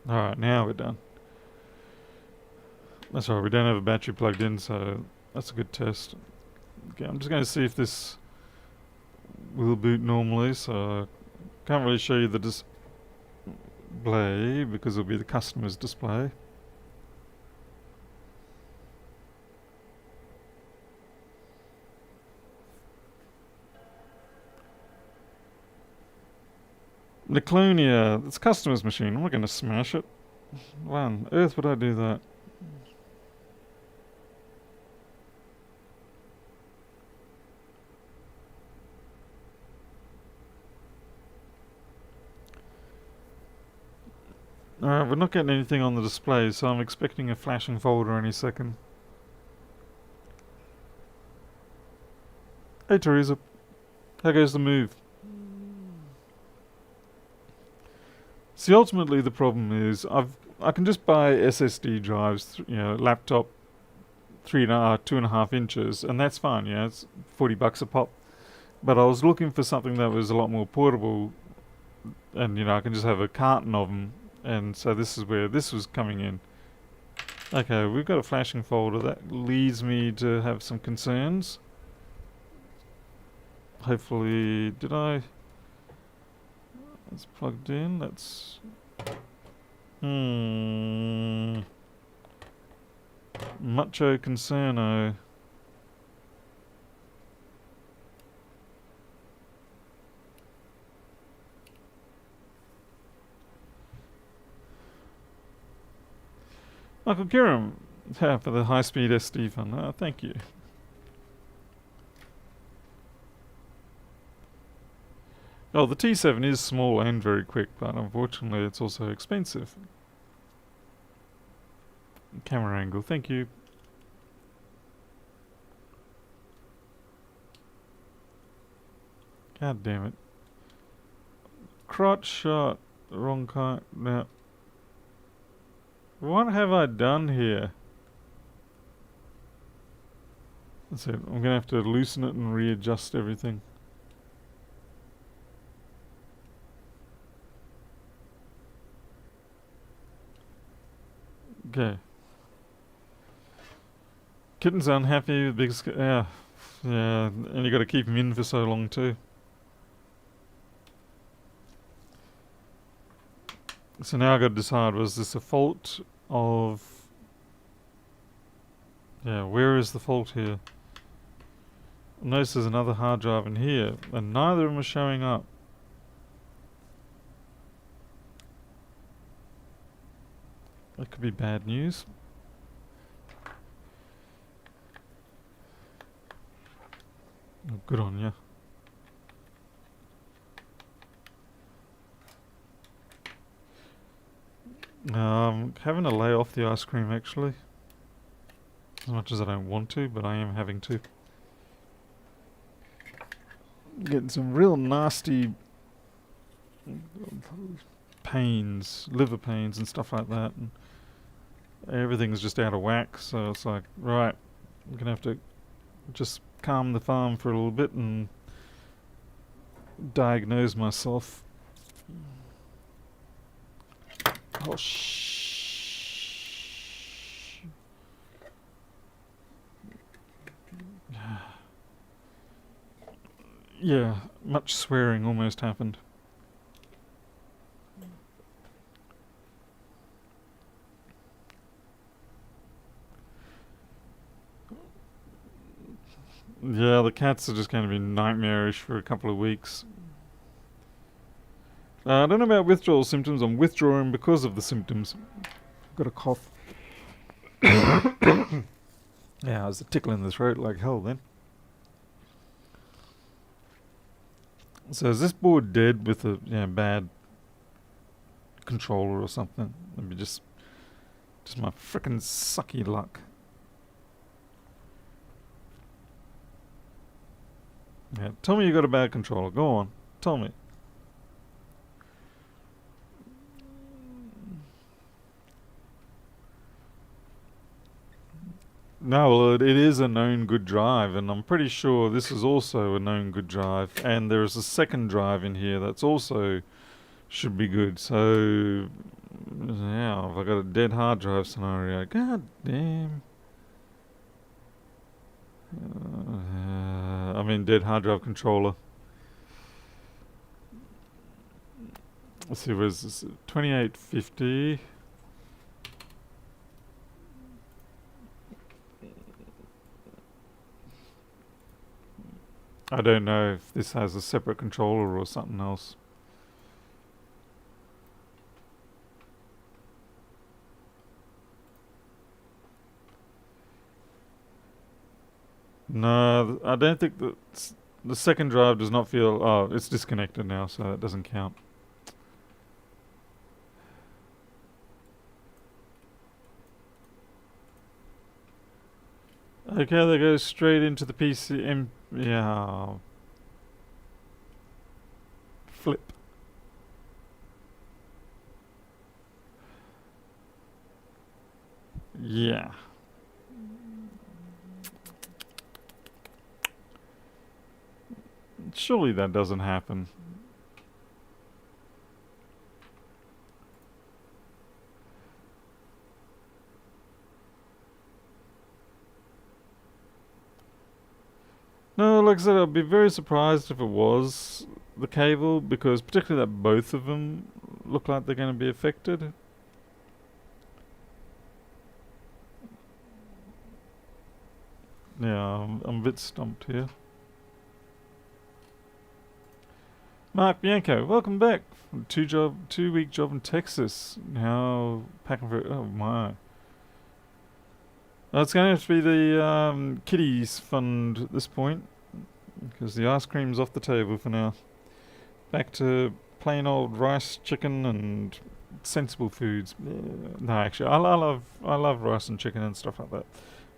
Alright, now we're done. That's alright, we don't have a battery plugged in, so that's a good test. Okay, I'm just going to see if this will boot normally, so I can't really show you the display because it'll be the customer's display. Niclonia, it's customer's machine. I'm not going to smash it. Why on earth would I do that? Alright, we're not getting anything on the display, so I'm expecting a flashing folder any second. Hey Teresa, how goes the move? See, ultimately the problem is I can just buy SSD drives, laptop 2.5 inches, and that's fine. It's $40 a pop. But I was looking for something that was a lot more portable, and I can just have a carton of them. And so this is where this was coming in. Okay, we've got a flashing folder. That leads me to have some concerns. Hopefully, did I? It's plugged in. That's Mucho concerno. Michael Kiram, for the high-speed SD fund. Thank you. Oh, the T7 is small and very quick, but unfortunately it's also expensive. Camera angle, thank you. God damn it. Crotch shot. Wrong kind. No. What have I done here? That's it. I'm gonna have to loosen it and readjust everything. Okay. Kitten's unhappy with big yeah. Yeah, and you gotta keep him in for so long too. So now I gotta decide, was this a fault of... Yeah, where is the fault here? Notice there's another hard drive in here, and neither of them are showing up. That could be bad news. Oh, good on you. Having to lay off the ice cream actually. As much as I don't want to, but I am having to. Getting some real nasty pains, liver pains and stuff like that. And everything's just out of whack, so it's like, right, I'm gonna have to just calm the farm for a little bit and diagnose myself. Oh, yeah, much swearing almost happened. Yeah, the cats are just going to be nightmarish for a couple of weeks. I don't know about withdrawal symptoms. I'm withdrawing because of the symptoms. Got a cough. Yeah, I was a tickle in the throat like hell then. So is this board dead with a bad controller or something? Maybe just my frickin' sucky luck. Yeah, tell me you got a bad controller. Go on, tell me. No, well, it is a known good drive, and I'm pretty sure this is also a known good drive. And there is a second drive in here that's also should be good. So, yeah, if I got a dead hard drive scenario, god damn. I mean, dead hard drive controller. Let's see, where's this? 2850. I don't know if this has a separate controller or something else. No, I don't think the second drive does not feel... Oh, it's disconnected now, so that doesn't count. Okay, they go straight into the PC. Yeah. Flip. Yeah. Surely that doesn't happen. No, like I said, I'd be very surprised if it was the cable, because particularly that both of them look like they're going to be affected. Yeah, I'm a bit stumped here. Mark Bianco, welcome back. 2-week job in Texas. Now packing for... Oh my. It's going to have to be the kiddies fund at this point, because the ice cream's off the table for now. Back to plain old rice, chicken, and sensible foods. No, actually, I love rice and chicken and stuff like that.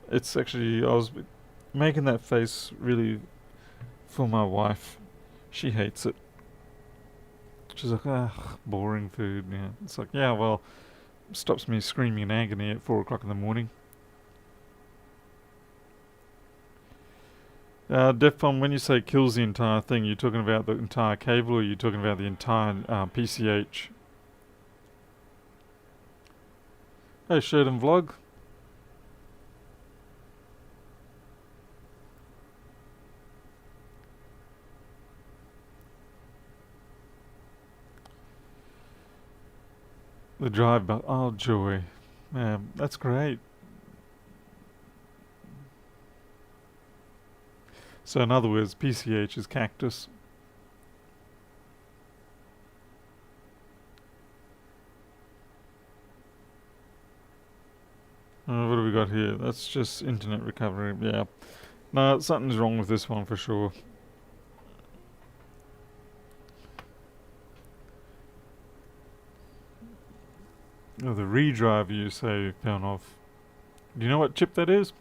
It's actually, I was making that face really for my wife. She hates it. She's like, boring food. Yeah, it's like, yeah, well, stops me screaming in agony at 4 o'clock in the morning. Defcon, when you say kills the entire thing, you're talking about the entire cable, or you're talking about the entire PCH? Hey, Sheridan Vlog. The drive belt. Oh, joy. Man, that's great. So in other words, PCH is cactus. What do we got here? That's just internet recovery. Yeah. No, something's wrong with this one for sure. Oh, the redrive you say found off. Do you know what chip that is?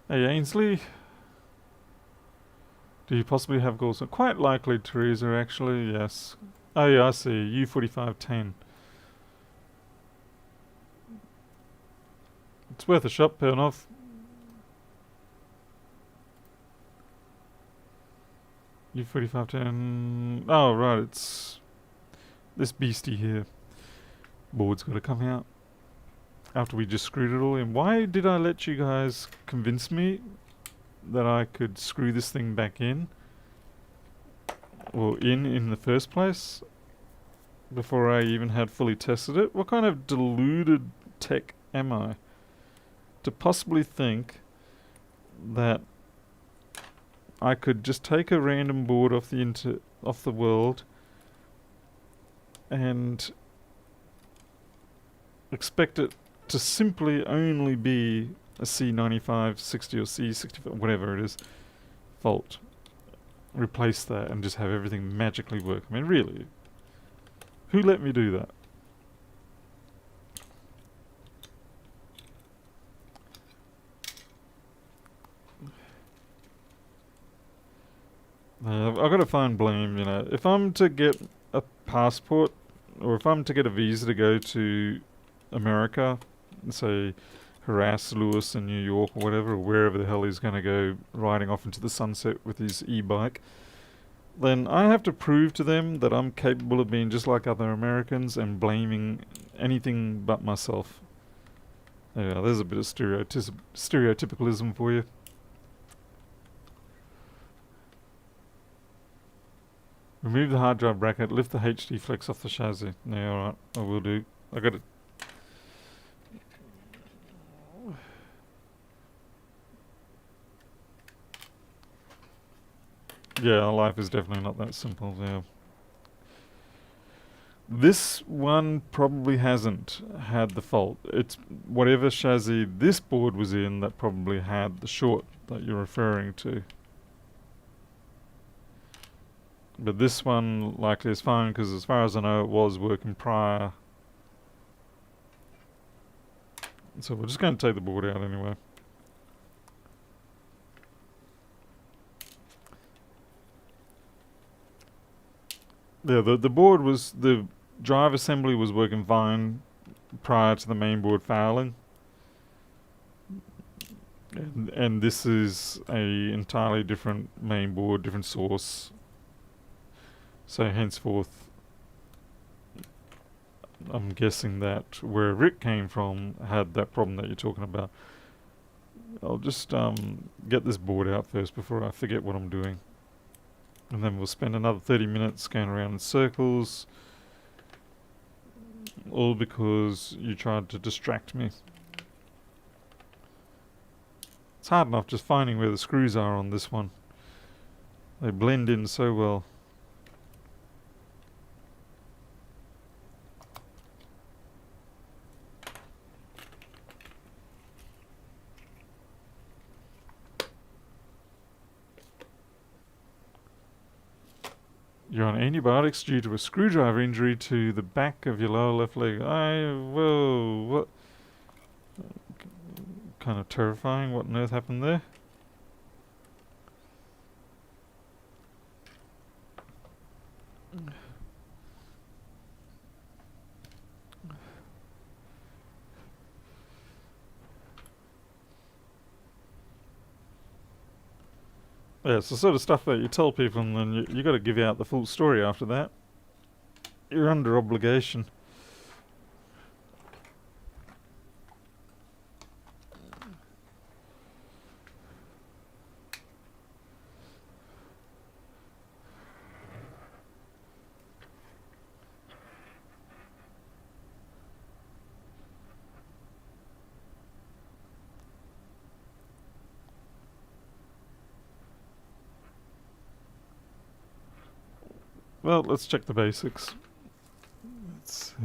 Hey Ainsley, do you possibly have goals? Quite likely, Teresa, actually, yes. Oh yeah, I see, U4510. It's worth a shot, Pernoff. U4510, oh right, it's this beastie here. Board's gotta come out. After we just screwed it all in. Why did I let you guys convince me that I could screw this thing back in? Or in the first place? Before I even had fully tested it? What kind of deluded tech am I? To possibly think that I could just take a random board off the world and expect it to simply only be a C95, 60 or C65, whatever it is, fault. Replace that and just have everything magically work. I mean, really? Who let me do that? I've got to find blame, you know. If I'm to get a passport, or if I'm to get a visa to go to America, say harass Lewis in New York or whatever, or wherever the hell he's going to go riding off into the sunset with his e-bike, then I have to prove to them that I'm capable of being just like other Americans and blaming anything but myself. Yeah, there's a bit of stereotypicalism for you. Remove the hard drive bracket, lift the HD flex off the chassis. Yeah, alright, I will do. I got it. Yeah, life is definitely not that simple, yeah. This one probably hasn't had the fault. It's whatever chassis this board was in that probably had the short that you're referring to. But this one likely is fine because as far as I know it was working prior. So we're just going to take the board out anyway. Yeah, the board was, the drive assembly was working fine prior to the main board failing. And this is a entirely different main board, different source. So henceforth, I'm guessing that where Rick came from had that problem that you're talking about. I'll just get this board out first before I forget what I'm doing. And then we'll spend another 30 minutes going around in circles. All because you tried to distract me. It's hard enough just finding where the screws are on this one. They blend in so well. You're on antibiotics due to a screwdriver injury to the back of your lower left leg. Whoa, what? Kind of terrifying. What on earth happened there? Yeah, it's the sort of stuff that you tell people and then you got to give out the full story after that. You're under obligation. Well, let's check the basics. Let's see.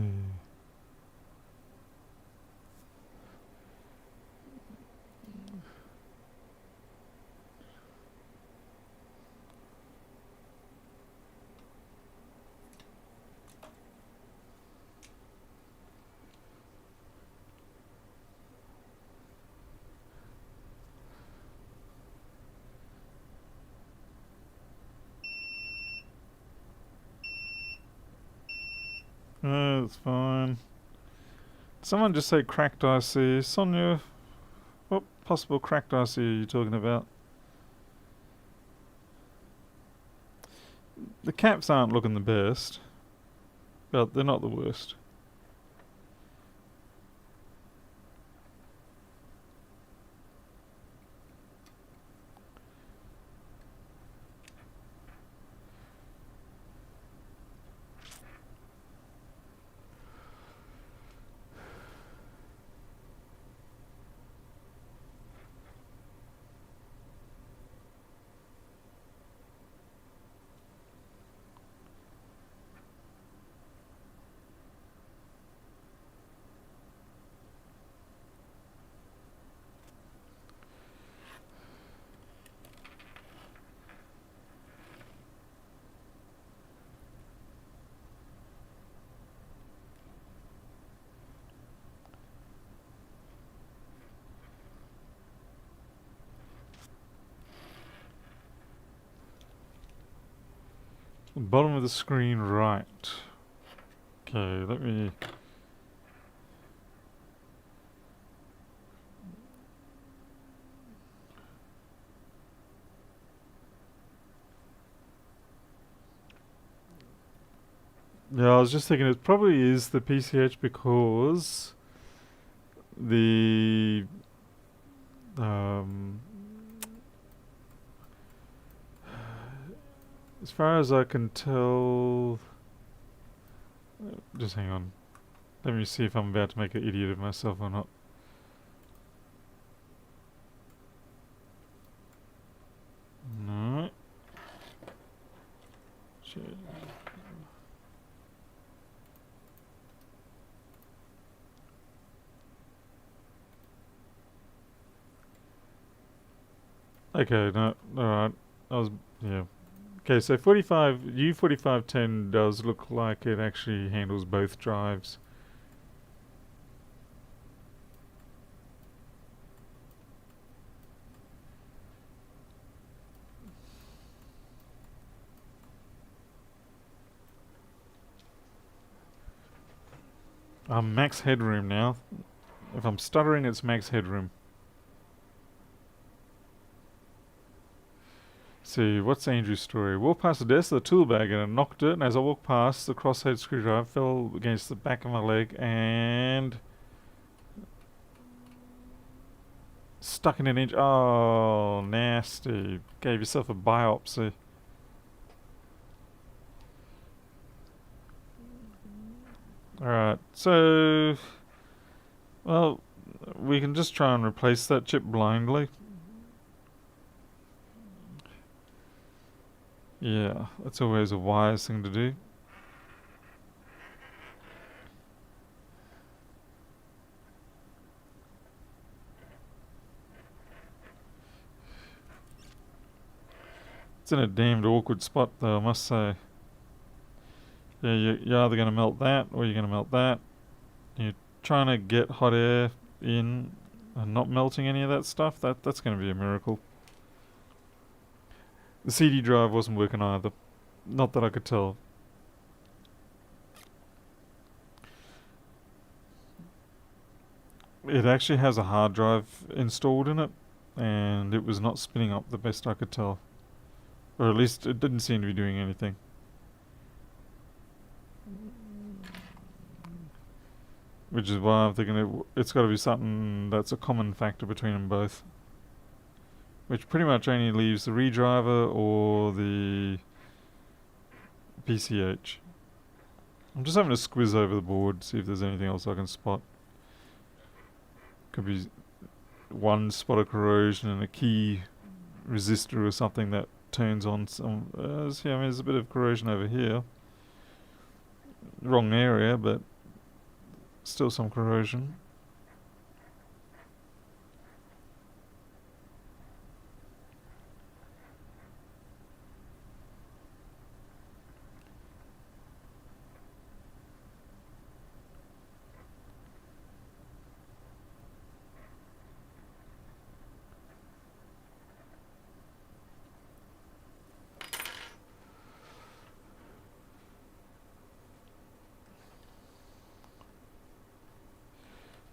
That's fine. Someone just say cracked IC. Sonia, what possible cracked IC are you talking about? The caps aren't looking the best, but they're not the worst. Bottom of the screen right. Okay, let me... Yeah, I was just thinking it probably is the PCH because the as far as I can tell, just hang on. Let me see if I'm about to make an idiot of myself or not. No. Shit. Okay, no, alright. Yeah. Okay, so 4510 does look like it actually handles both drives. Max headroom now. If I'm stuttering, it's max headroom. See, what's Andrew's story? Walked past the desk with a tool bag and I knocked it, and as I walked past, the crosshead screwdriver fell against the back of my leg and stuck in an inch. Oh, nasty. Gave yourself a biopsy. Alright, so... Well, we can just try and replace that chip blindly. Yeah, that's always a wise thing to do. It's in a damned awkward spot though, I must say. Yeah, you're either going to melt that or you're going to melt that. You're trying to get hot air in and not melting any of that stuff. That's going to be a miracle. The CD drive wasn't working either. Not that I could tell. It actually has a hard drive installed in it, and it was not spinning up the best I could tell. Or at least it didn't seem to be doing anything. Which is why I'm thinking it's got to be something that's a common factor between them both. Which pretty much only leaves the redriver or the PCH. I'm just having a squiz over the board, see if there's anything else I can spot. Could be one spot of corrosion and a key resistor or something that turns on some. See, I mean, there's a bit of corrosion over here. Wrong area, but still some corrosion.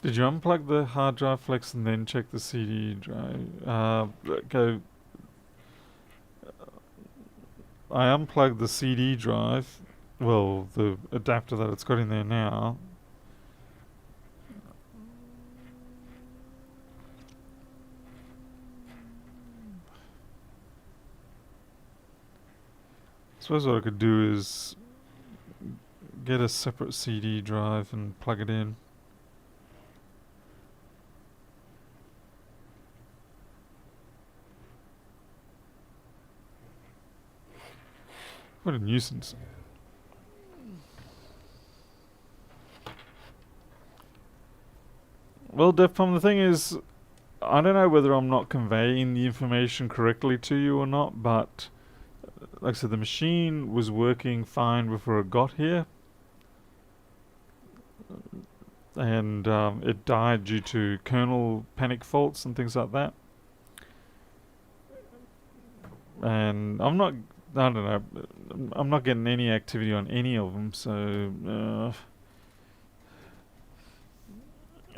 Did you unplug the hard drive flex and then check the CD drive? Okay. I unplugged the CD drive, well, the adapter that it's got in there now. I suppose what I could do is get a separate CD drive and plug it in. What a nuisance. Well, Defpom, the thing is, I don't know whether I'm not conveying the information correctly to you or not, but like I said, the machine was working fine before it got here. And it died due to kernel panic faults and things like that. And I don't know, I'm not getting any activity on any of them, so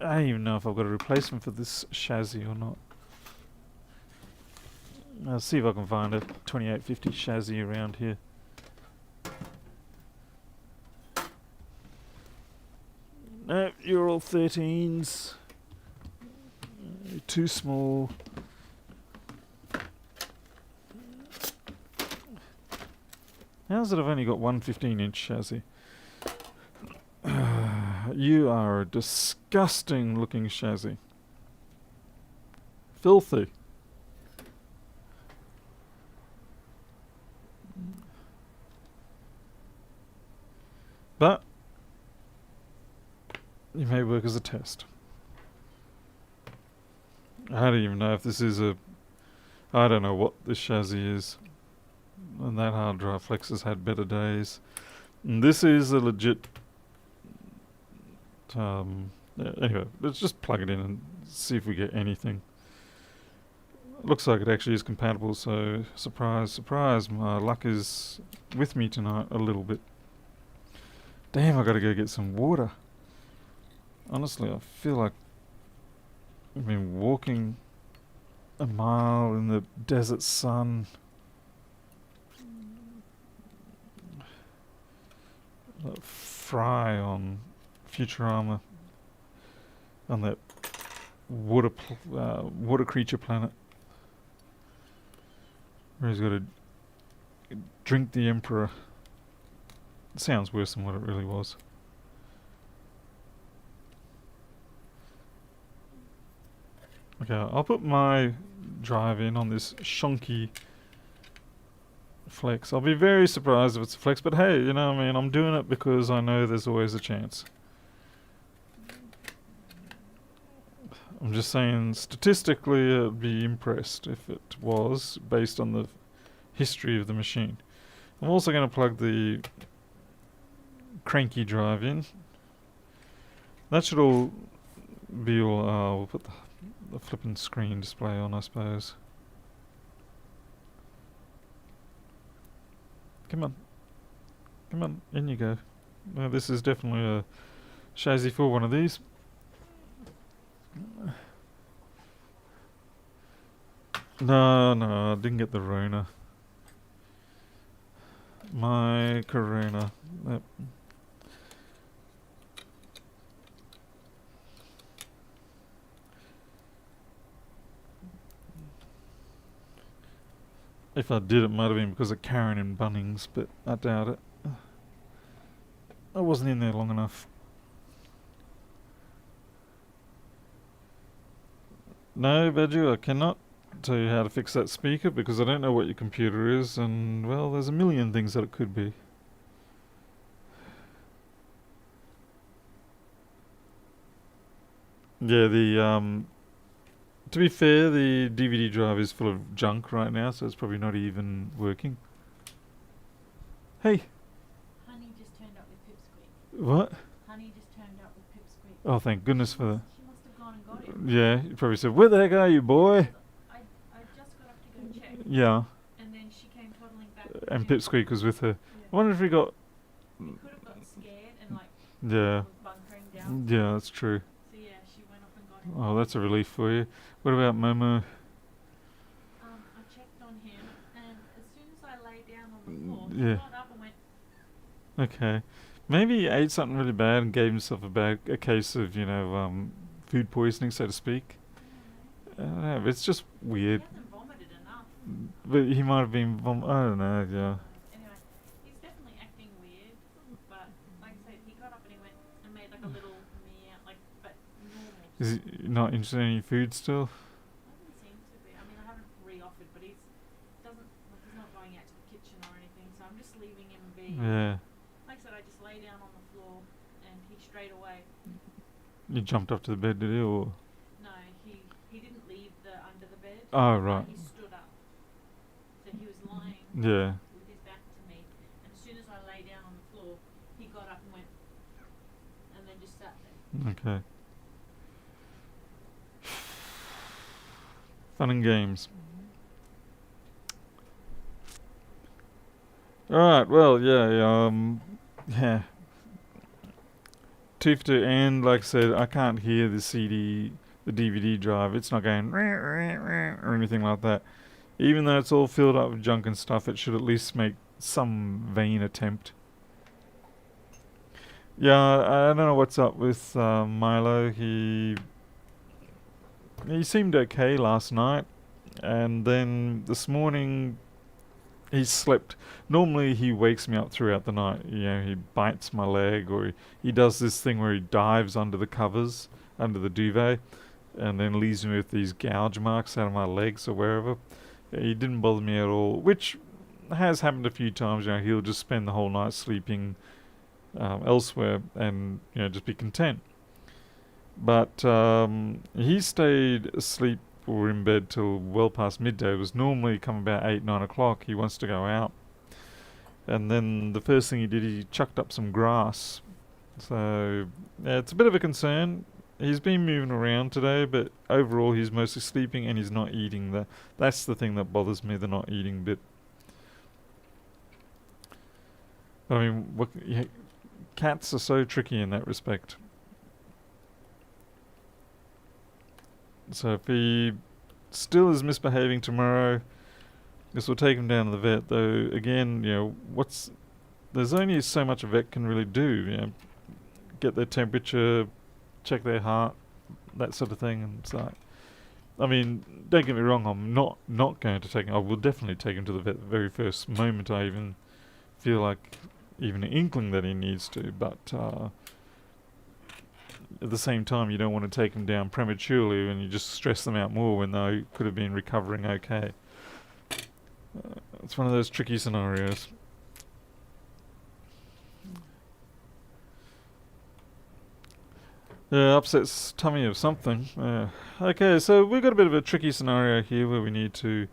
I don't even know if I've got a replacement for this chassis or not. I'll see if I can find a 2850 chassis around here. No, you're all 13s. You're too small. How's it I've only got one 15-inch chassis? You are a disgusting looking chassis. Filthy. But you may work as a test. I don't even know if this is a... I don't know what this chassis is. And that hard drive flex has had better days. And this is a legit... anyway, let's just plug it in and see if we get anything. Looks like it actually is compatible, so surprise, surprise, my luck is with me tonight a little bit. Damn, I gotta go get some water. Honestly, I feel like I've been walking a mile in the desert sun. Fry on Futurama, on that water creature planet, where he's got to drink the Emperor. It sounds worse than what it really was. Okay, I'll put my drive in on this shonky flex. I'll be very surprised if it's a flex, but hey, you know, I mean, I'm doing it because I know there's always a chance. I'm just saying, statistically, I'd be impressed if it was, based on the history of the machine. I'm also going to plug the cranky drive in. That should all be all... we'll put the flipping screen display on, I suppose. Come on. Come on, in you go. This is definitely a chassis for one of these. No, I didn't get the Rona. My Corona. Yep. If I did, it might have been because of Karen and Bunnings, but I doubt it. I wasn't in there long enough. No, Badger, I cannot tell you how to fix that speaker because I don't know what your computer is, and well, there's a million things that it could be. Yeah, to be fair, the DVD drive is full of junk right now, so it's probably not even working. Hey, Honey just turned up with Pipsqueak. what? Honey just turned up with Pipsqueak. Oh, thank goodness for that. She must have gone and got him. Yeah, you probably said, "Where the heck are you, boy?" I just got up to go check, Yeah, and then she came toddling back. and to- Pipsqueak was with her. I Yeah. wonder if he got. He could have gotten scared and Yeah, was bunkering down. yeah, that's true. So yeah, she went off and got him. Oh, that's a relief for you. What about Momo? I checked on him, and as soon as I lay down on the floor, Yeah. he got up and went. Okay, maybe he ate something really bad and gave himself a case of food poisoning, so to speak. I don't know, but it's just He weird. hasn't vomited enough. But he might have been. I don't know. Yeah. Anyway, he's definitely acting weird, but like I said, he got up and he went and made like a little meow, but normal. Is he not interested in any food still? Doesn't seem to be. I mean, I haven't re-offered, but he's not going out to the kitchen or anything, so I'm just leaving him be. Yeah. Like I said, I just lay down on the floor, and he straight away. You jumped up to the bed, did you? Or? No, he didn't leave the under the bed. Oh, right. He stood up, so he was lying Yeah. with his back to me, and as soon as I lay down on the floor, he got up and went, and then just sat there. Okay. Fun and games. Alright, well, yeah. Two for two, and like I said, I can't hear the DVD drive. It's not going or anything like that. Even though it's all filled up with junk and stuff, it should at least make some vain attempt. Yeah, I don't know what's up with Milo. He seemed okay last night, and then this morning he slept. Normally he wakes me up throughout the night. He bites my leg, or he does this thing where he dives under the covers, under the duvet, and then leaves me with these gouge marks out of my legs or wherever. He didn't bother me at all, which has happened a few times. He'll just spend the whole night sleeping elsewhere and just be content. But he stayed asleep or in bed till well past midday. It was normally come about 8-9 o'clock. He wants to go out, and then the first thing he did, he chucked up some grass. So yeah, it's a bit of a concern. He's been moving around today, but overall he's mostly sleeping and he's not eating. That's the thing that bothers me, the not eating bit. But I mean, cats are so tricky in that respect. So if he still is misbehaving tomorrow, guess we'll take him down to the vet. Though again, there's only so much a vet can really do. Get their temperature, check their heart, that sort of thing. And it's like, I mean, don't get me wrong, I'm not going to take him. I will definitely take him to the vet the very first moment I even feel like even an inkling that he needs to. But at the same time, you don't want to take them down prematurely and you just stress them out more when they could have been recovering okay. It's one of those tricky scenarios. Yeah, upsets tummy of something. Okay, so we've got a bit of a tricky scenario here where we need to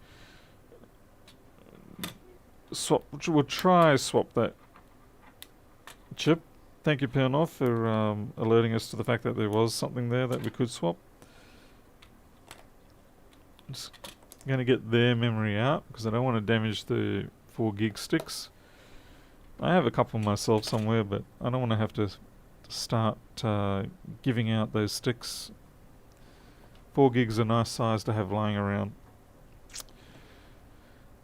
swap. We'll try swap that chip. Thank you, Pernoff, for alerting us to the fact that there was something there that we could swap. Just going to get their memory out because I don't want to damage the 4 gig sticks. I have a couple myself somewhere, but I don't want to have to start giving out those sticks. 4 gigs are a nice size to have lying around.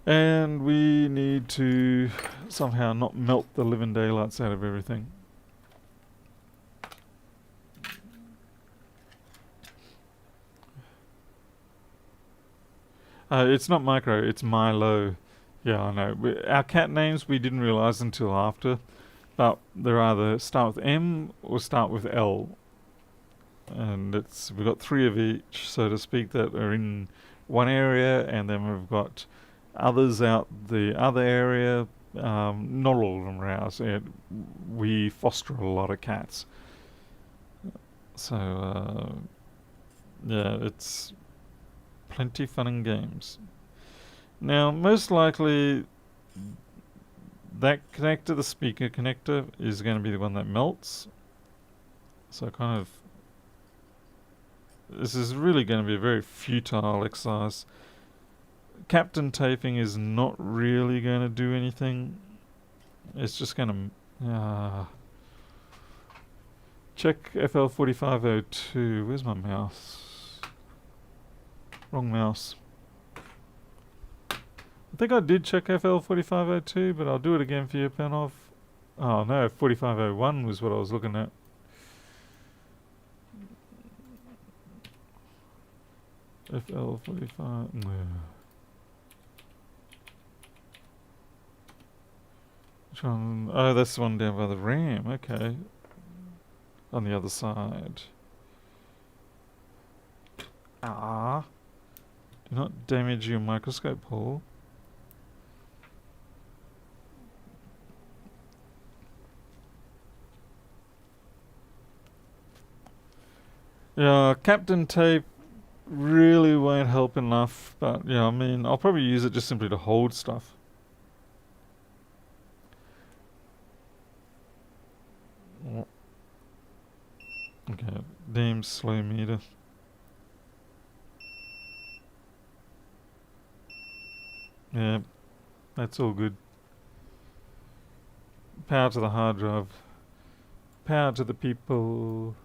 And we need to somehow not melt the living daylights out of everything. It's not micro, it's Milo. Yeah, I know. Our cat names we didn't realise until after, but they're either start with M or start with L. And we've got three of each, so to speak, that are in one area, and then we've got others out the other area. Not all of them are ours. We foster a lot of cats, so yeah, it's plenty fun and games. Now, most likely, that connector, the speaker connector, is going to be the one that melts. So kind of, this is really going to be a very futile exercise. Captain taping is not really going to do anything. It's just going to check FL4502. Where's my mouse? Wrong mouse. I think I did check FL4502, but I'll do it again for you, Penhoff. Oh no, 4501 was what I was looking at. FL45. Which one? Oh, that's the one down by the RAM. Okay. On the other side. Ah. Do not damage your microscope, Paul. Yeah, Captain Tape really won't help enough, but yeah, I mean, I'll probably use it just simply to hold stuff. Okay, damn slow meter. Yeah, that's all good. Power to the hard drive. Power to the people.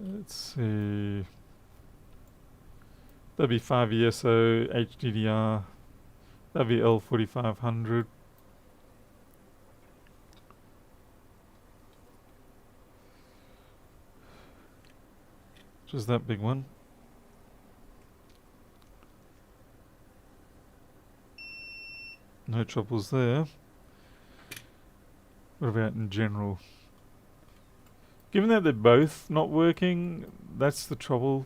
Let's see. That'd be 5ESO HDDR. That'd be L4500. Just that big one. No troubles there. What about in general? Given that they're both not working, that's the trouble.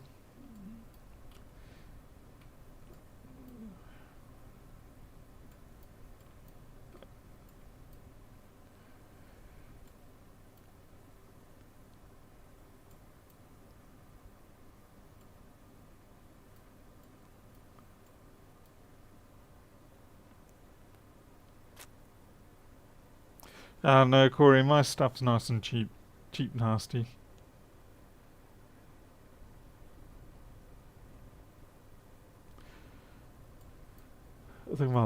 No, Corey, my stuff's nice and cheap. Cheap nasty. I think my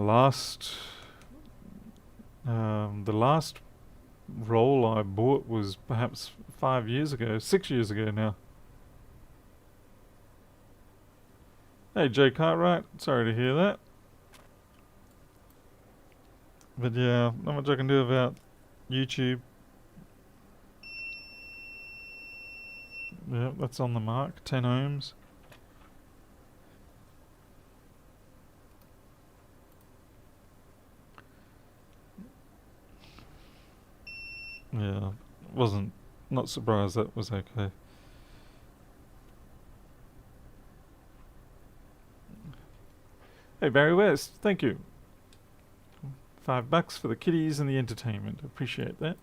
the last roll I bought was perhaps 5 years ago, 6 years ago now. Hey, Jay Cartwright, sorry to hear that. But yeah, not much I can do about YouTube. Yeah, that's on the mark, 10 ohms. Yeah, not surprised that was okay. Hey, Barry West, thank you. $5 for the kitties and the entertainment. Appreciate that.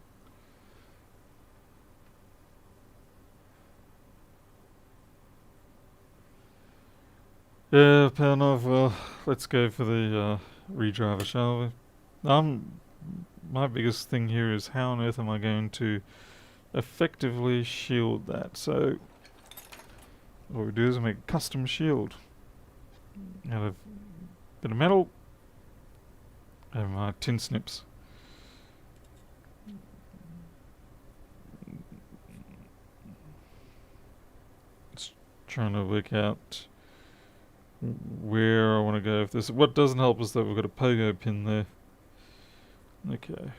Yeah, Panov, well, let's go for the redriver, shall we? My biggest thing here is how on earth am I going to effectively shield that? So, what we do is we make a custom shield out of a bit of metal and my tin snips. Just trying to work out where I want to go if this... What doesn't help is that we've got a pogo pin there. Okay.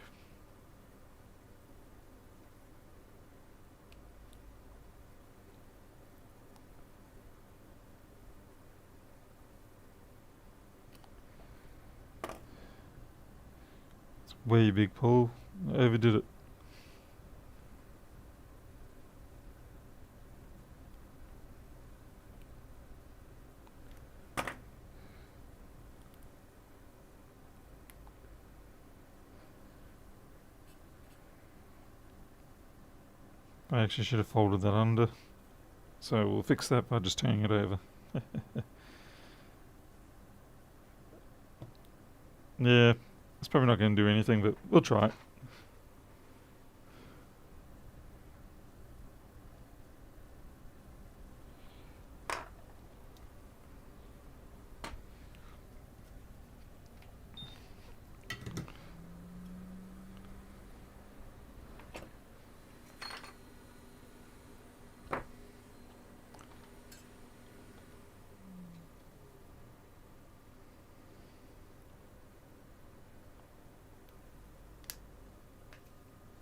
It's way big pull. I overdid it. I actually should have folded that under. So we'll fix that by just turning it over. Yeah, it's probably not going to do anything, but we'll try it.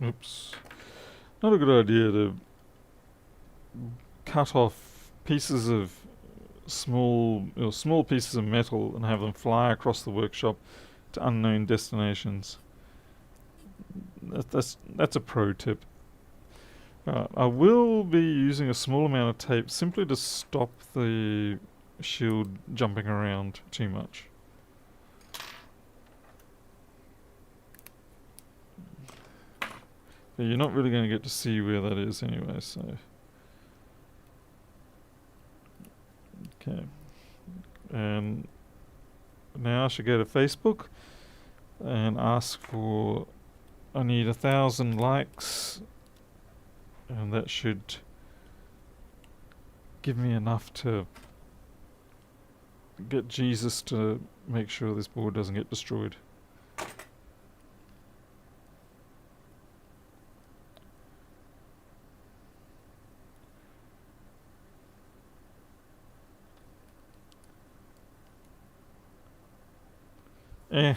Oops. Not a good idea to cut off pieces of small pieces of metal and have them fly across the workshop to unknown destinations. That's a pro tip. I will be using a small amount of tape simply to stop the shield jumping around too much. But you're not really going to get to see where that is anyway, so... Okay. And now I should go to Facebook and ask for... I need 1,000 likes, and that should give me enough to get Jesus to make sure this board doesn't get destroyed. Eh.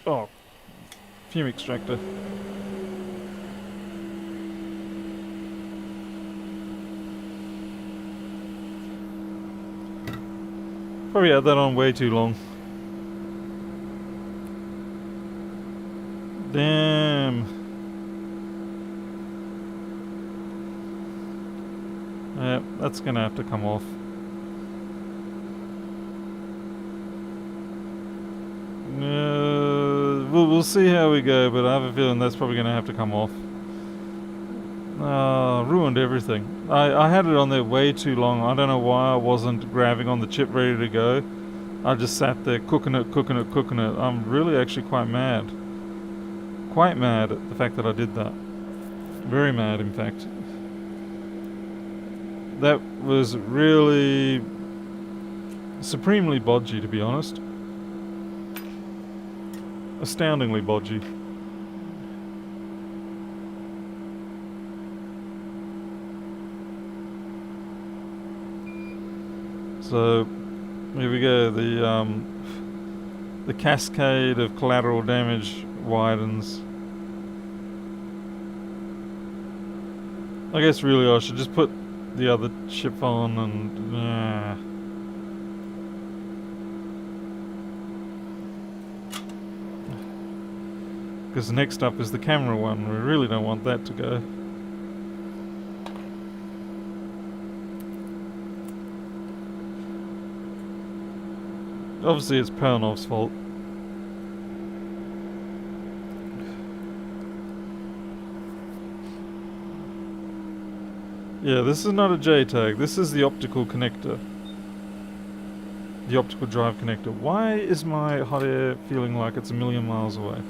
Oh, fume extractor. Probably had that on way too long. Damn. Yeah, that's gonna have to come off. We'll see how we go, but I have a feeling that's probably going to have to come off. Ruined everything. I had it on there way too long. I don't know why I wasn't grabbing on the chip ready to go. I just sat there cooking it. I'm really actually quite mad. Quite mad at the fact that I did that. Very mad, in fact. That was really supremely bodgy, to be honest. Astoundingly bodgy. So here we go. The cascade of collateral damage widens. I guess really I should just put the other chip on and because next up is the camera one. We really don't want that to go. Obviously it's Pernov's fault. Yeah, this is not a JTAG. This is the optical connector. the optical drive connector. Why is my hot air feeling like it's a million miles away?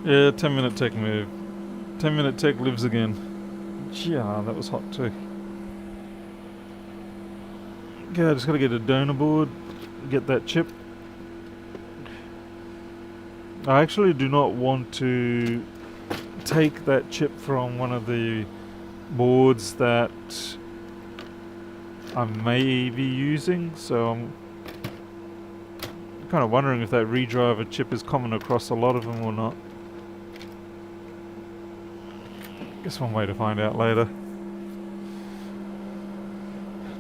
Yeah, 10-minute tech move. 10-minute tech lives again. Yeah, that was hot too. Okay, I just gotta get a donor board, get that chip. I actually do not want to take that chip from one of the boards that I may be using, so I'm kind of wondering if that redriver chip is common across a lot of them or not. Guess one way to find out later.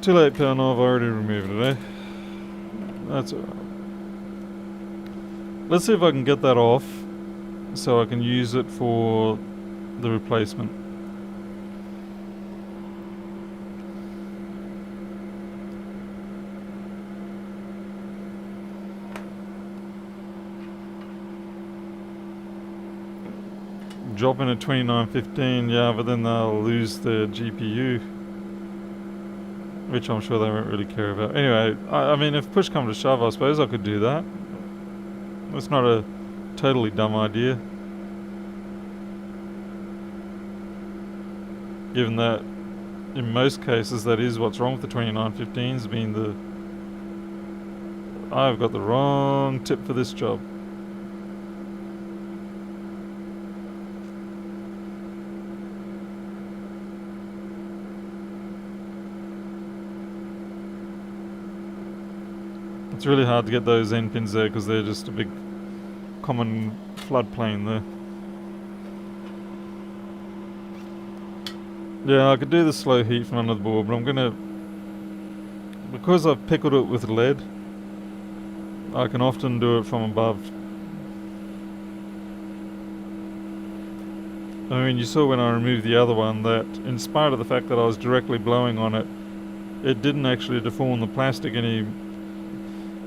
Too late, Pernov, I've already removed it, eh? That's alright. Let's see if I can get that off so I can use it for the replacement. Drop in at 2915, yeah, but then they'll lose the GPU, which I'm sure they won't really care about. Anyway, I mean, if push comes to shove, I suppose I could do that. That's not a totally dumb idea, given that in most cases that is what's wrong with the 2915s, being I've got the wrong tip for this job. It's really hard to get those end pins there because they're just a big common floodplain there. Yeah, I could do the slow heat from under the board, but I'm gonna, because I've pickled it with lead, I can often do it from above. I mean, you saw when I removed the other one that, in spite of the fact that I was directly blowing on it, it didn't actually deform the plastic any.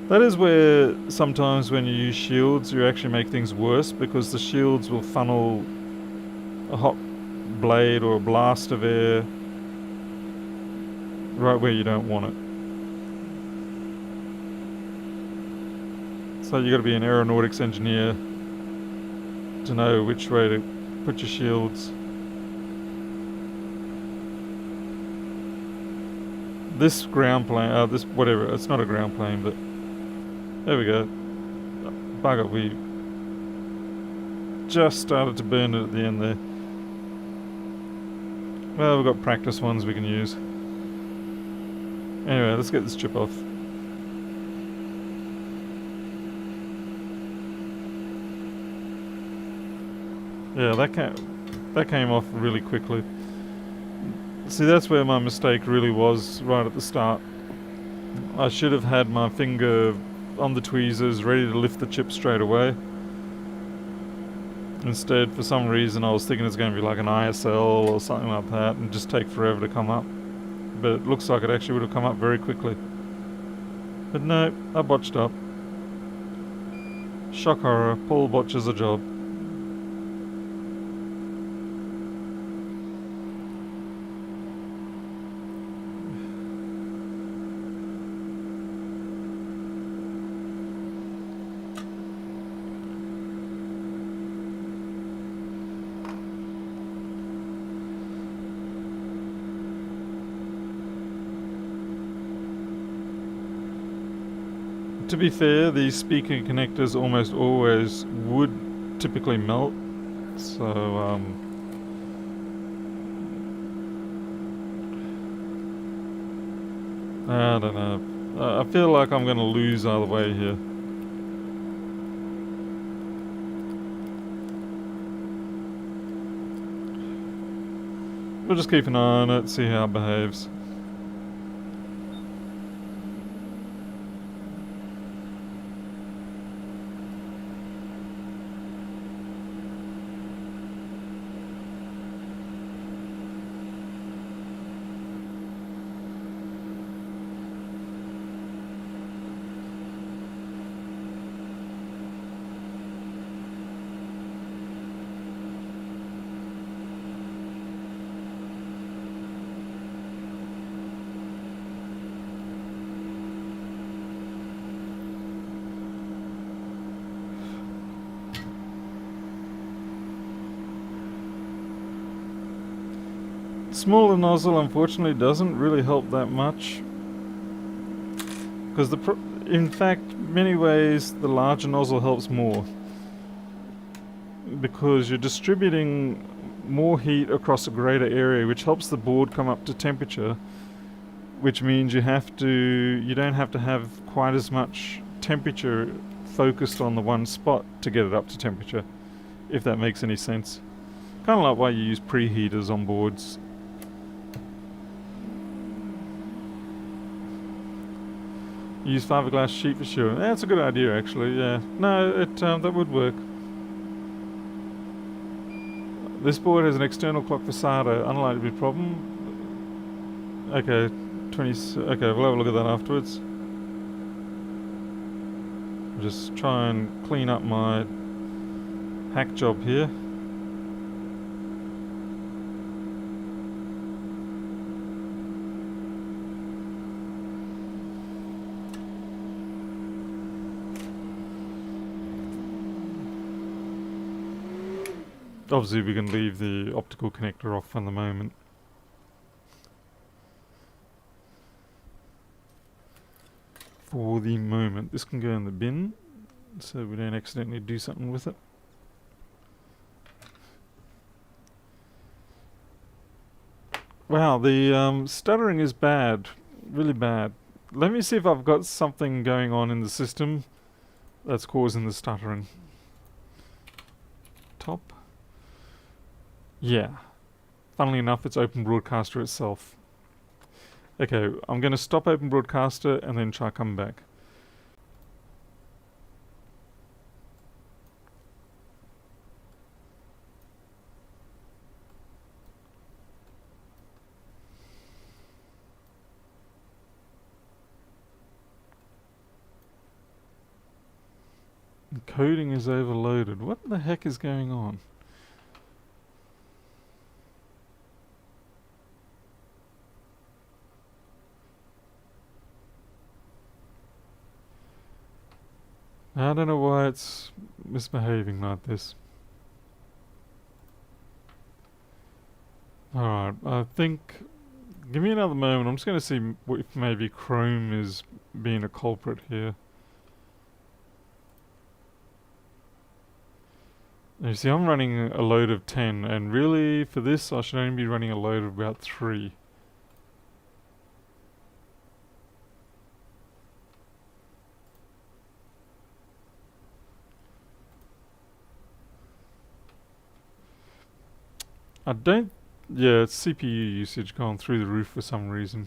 That is where sometimes when you use shields you actually make things worse, because the shields will funnel a hot blade or a blast of air right where you don't want it. So you got to be an aeronautics engineer to know which way to put your shields. This ground plane, this whatever, it's not a ground plane, but there we go. Bugger, we just started to burn it at the end there. Well, we've got practice ones we can use. Anyway, let's get this chip off. Yeah, that came off really quickly. See, that's where my mistake really was, right at the start. I should have had my finger on the tweezers ready to lift the chip straight away. Instead, for some reason, I was thinking it's going to be like an ISL or something like that and just take forever to come up. But it looks like it actually would have come up very quickly. But no, I botched up. Shock horror, Paul botches a job. To be fair, these speaker connectors almost always would typically melt, so I don't know. I feel like I'm going to lose either way here. We'll just keep an eye on it, see how it behaves. Smaller nozzle unfortunately doesn't really help that much, because in fact, many ways the larger nozzle helps more, because you're distributing more heat across a greater area, which helps the board come up to temperature, which means you don't have to have quite as much temperature focused on the one spot to get it up to temperature, if that makes any sense. Kind of like why you use preheaters on boards. Use fiberglass sheet for sure. That's a good idea, actually. Yeah. No, that would work. This board has an external clock facade, unlikely to be a problem. Okay, Okay, we'll have a look at that afterwards. Just try and clean up my hack job here. Obviously we can leave the optical connector off for the moment. This can go in the bin, so we don't accidentally do something with it. Wow, the stuttering is bad. Really bad. Let me see if I've got something going on in the system that's causing the stuttering. Top. Yeah. Funnily enough, it's Open Broadcaster itself. Okay, I'm going to stop Open Broadcaster and then try come back. Coding is overloaded. What the heck is going on? I don't know why it's misbehaving like this. Alright, I think... Give me another moment. I'm just going to see if maybe Chrome is being a culprit here. You see, I'm running a load of 10, and really, for this, I should only be running a load of about 3. Yeah, it's CPU usage gone through the roof for some reason.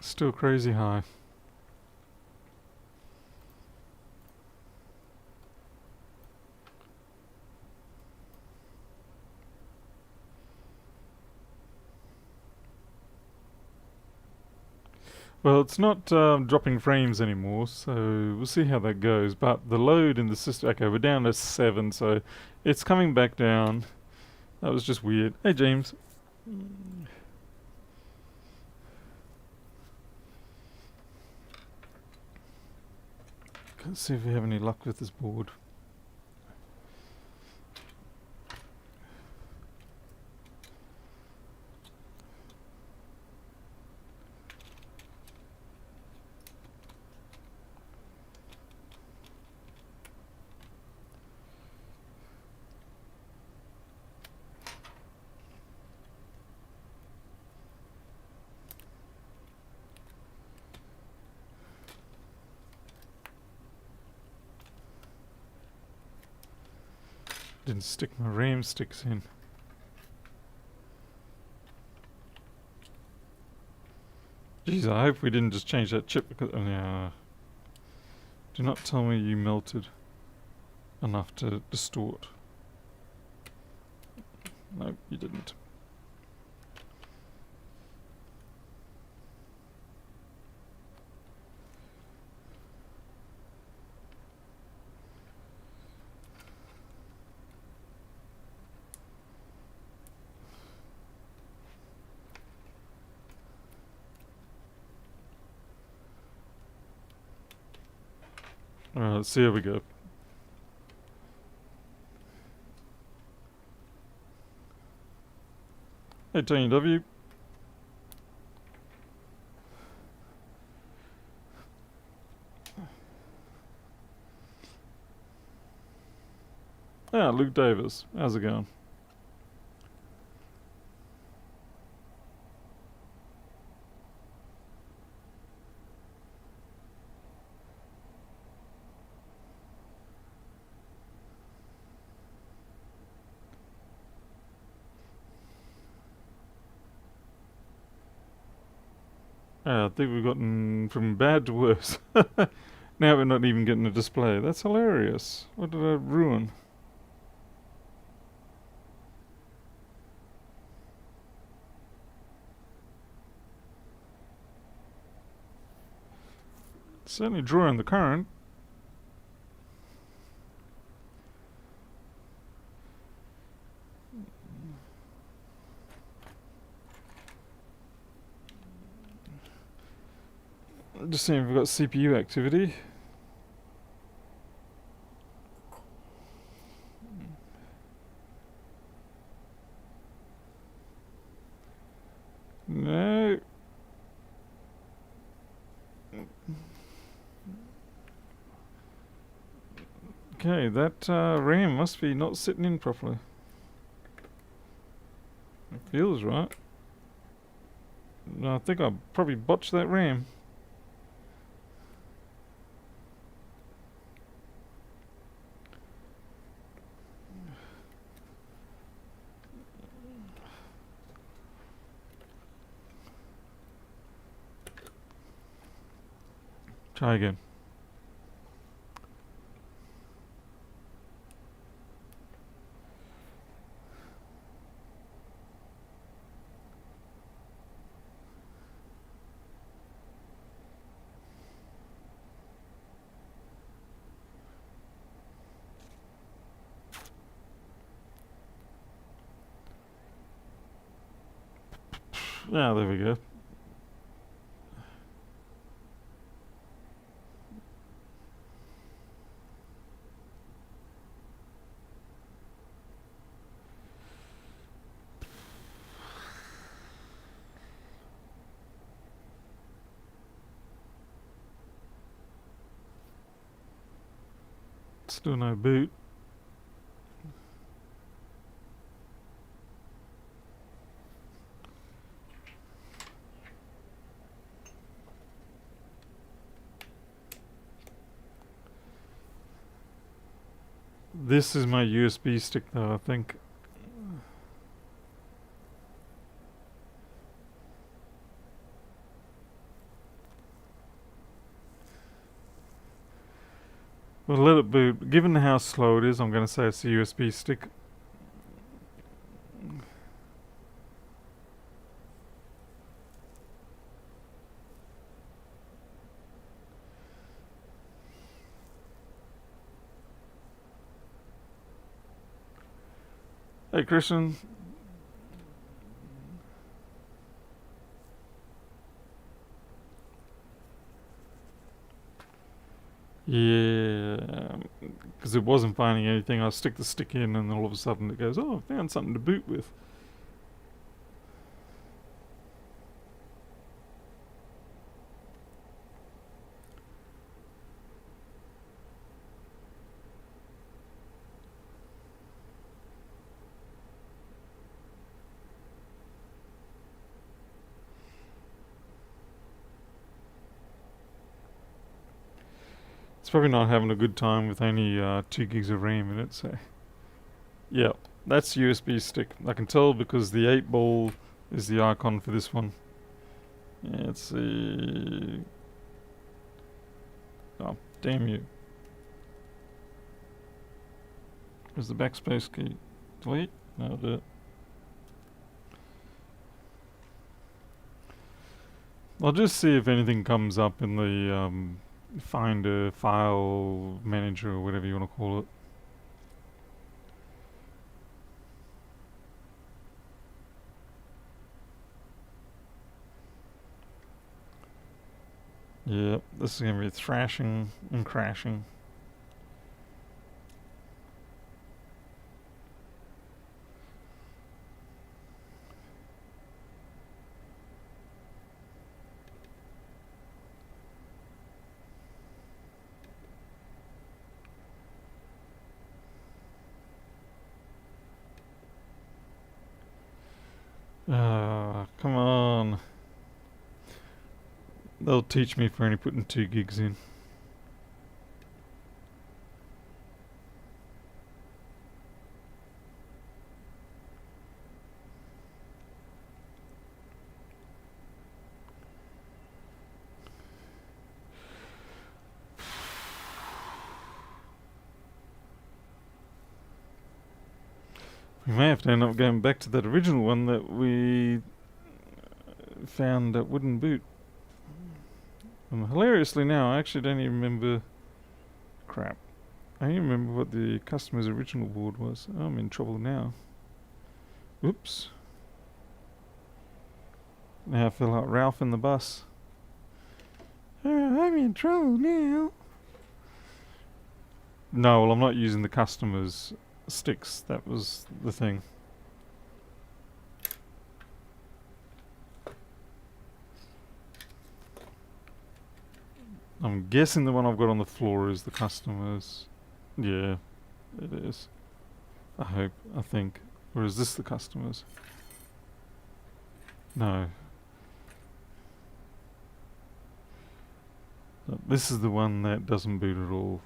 Still crazy high. Well, it's not dropping frames anymore, so we'll see how that goes. But the load in the system... Okay, we're down to 7, so it's coming back down. That was just weird. Hey, James. Let's see if we have any luck with this board. Didn't stick my RAM sticks in. Jeez, I hope we didn't just change that chip because... do not tell me you melted enough to distort. No, you didn't. Alright, let's see how we go. Hey, Tony W. Ah, Luke Davis. How's it going? I think we've gotten from bad to worse. Now we're not even getting a display. That's hilarious. What did I ruin? Certainly drawing the current. Just seeing if we've got CPU activity. No. Okay, that RAM must be not sitting in properly. It feels right. No, I think I probably botched that RAM. Try again. Ah, there we go. Still no boot. This is my USB stick though, I think. Well, let it boot. Given how slow it is, I'm going to say it's a USB stick. Hey, Christian. Yeah, because it wasn't finding anything. I stick the stick in, and then all of a sudden it goes, "Oh, I found something to boot with." It's probably not having a good time with only 2 gigs of RAM in it. So yeah, that's USB stick. I can tell because the 8 ball is the icon for this one. Yeah, let's see. Oh, damn you. Where's the backspace key? Delete? No, I'll do it. I'll just see if anything comes up in the Finder file manager or whatever you want to call it. Yep, this is going to be thrashing and crashing. Come on. They'll teach me for only putting 2 gigs in. We may have to end up going back to that original one that we found that wouldn't boot. And hilariously now, I actually don't even remember. Crap. I don't even remember what the customer's original board was. Oh, I'm in trouble now. Oops. Now I feel like Ralph in the bus. Oh, I'm in trouble now. No, well, I'm not using the customer's sticks. That was the thing. I'm guessing the one I've got on the floor is the customer's. Yeah, it is. I hope. I think. Or is this the customer's? No. No, this is the one that doesn't boot at all.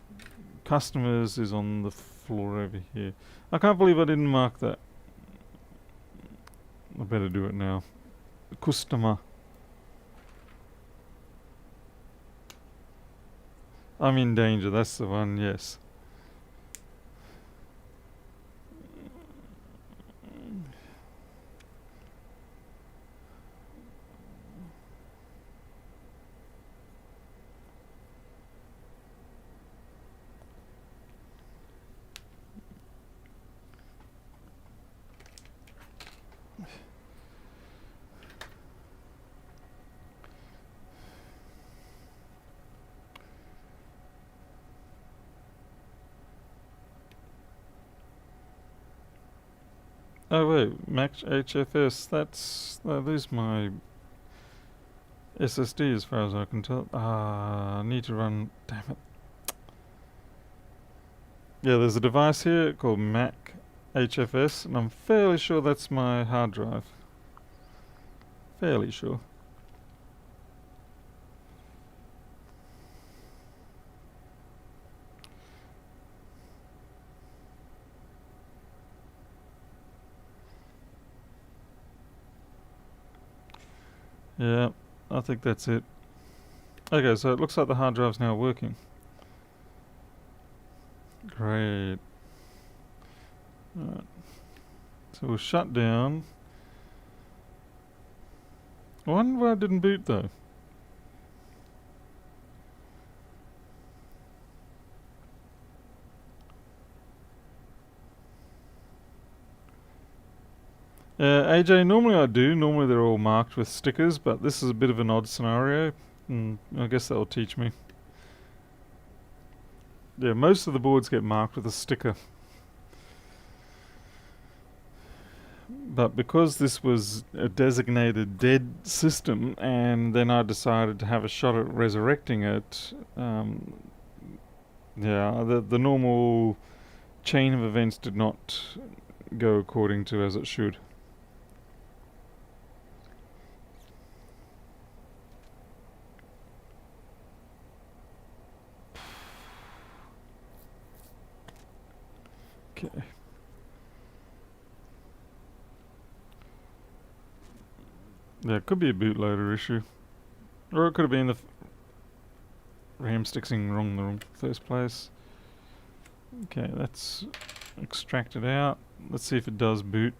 Customers is on the floor over here. I can't believe I didn't mark that. I better do it now. Customer. I'm in danger, that's the one, yes. Oh wait, Mac HFS, there's my SSD as far as I can tell. I need to run, damn it. Yeah, there's a device here called Mac HFS, and I'm fairly sure that's my hard drive. Fairly sure. Yeah, I think that's it. Okay, so it looks like the hard drive's now working. Great. Alright. So we'll shut down. I wonder why it didn't boot though. AJ, normally I do. Normally they're all marked with stickers, but this is a bit of an odd scenario. And I guess that'll teach me. Yeah, most of the boards get marked with a sticker. But because this was a designated dead system, and then I decided to have a shot at resurrecting it, yeah, the normal chain of events did not go according to as it should. Okay. Yeah, it could be a bootloader issue. Or it could have been the RAM sticksing wrong in the wrong first place. Okay, let's extract it out. Let's see if it does boot.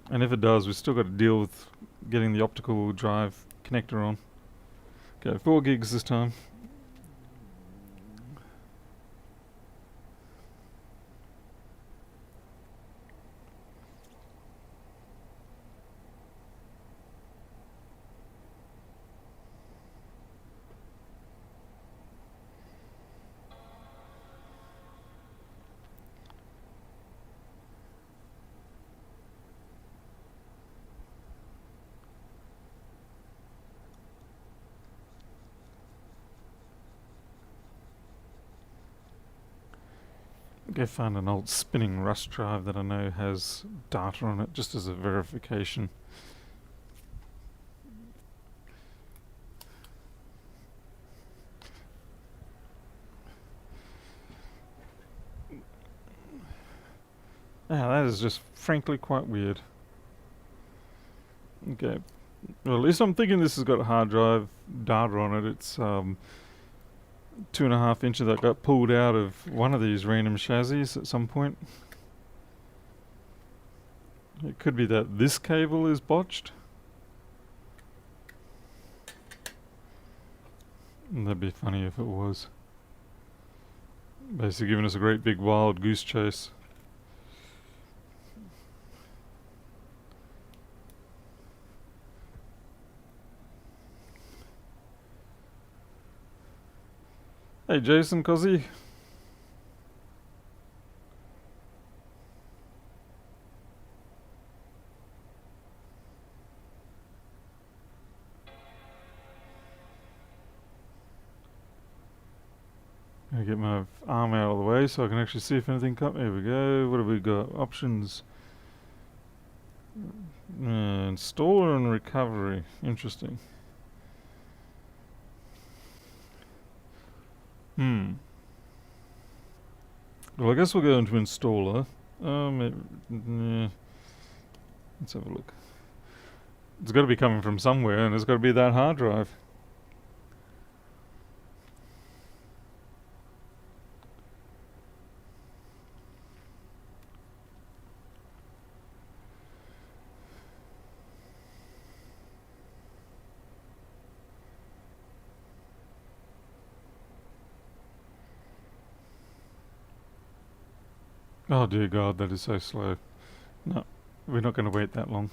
And if it does, we've still got to deal with getting the optical drive connector on. Okay, 4 gigs this time. Go find an old spinning Rust drive that I know has data on it, just as a verification. Yeah, that is just frankly quite weird. Okay. Well, at least I'm thinking this has got a hard drive data on it. It's 2.5 inches that got pulled out of one of these random chassis at some point. It could be that this cable is botched. And that'd be funny if it was. Basically giving us a great big wild goose chase. Hey Jason, Cozzy. Gonna get my arm out of the way so I can actually see if anything comes. There we go. What have we got? Options. Installer and recovery. Interesting. Well, I guess we'll go into installer. Yeah. Let's have a look. It's got to be coming from somewhere, and it's got to be that hard drive. Oh dear God, that is so slow. No, we're not going to wait that long.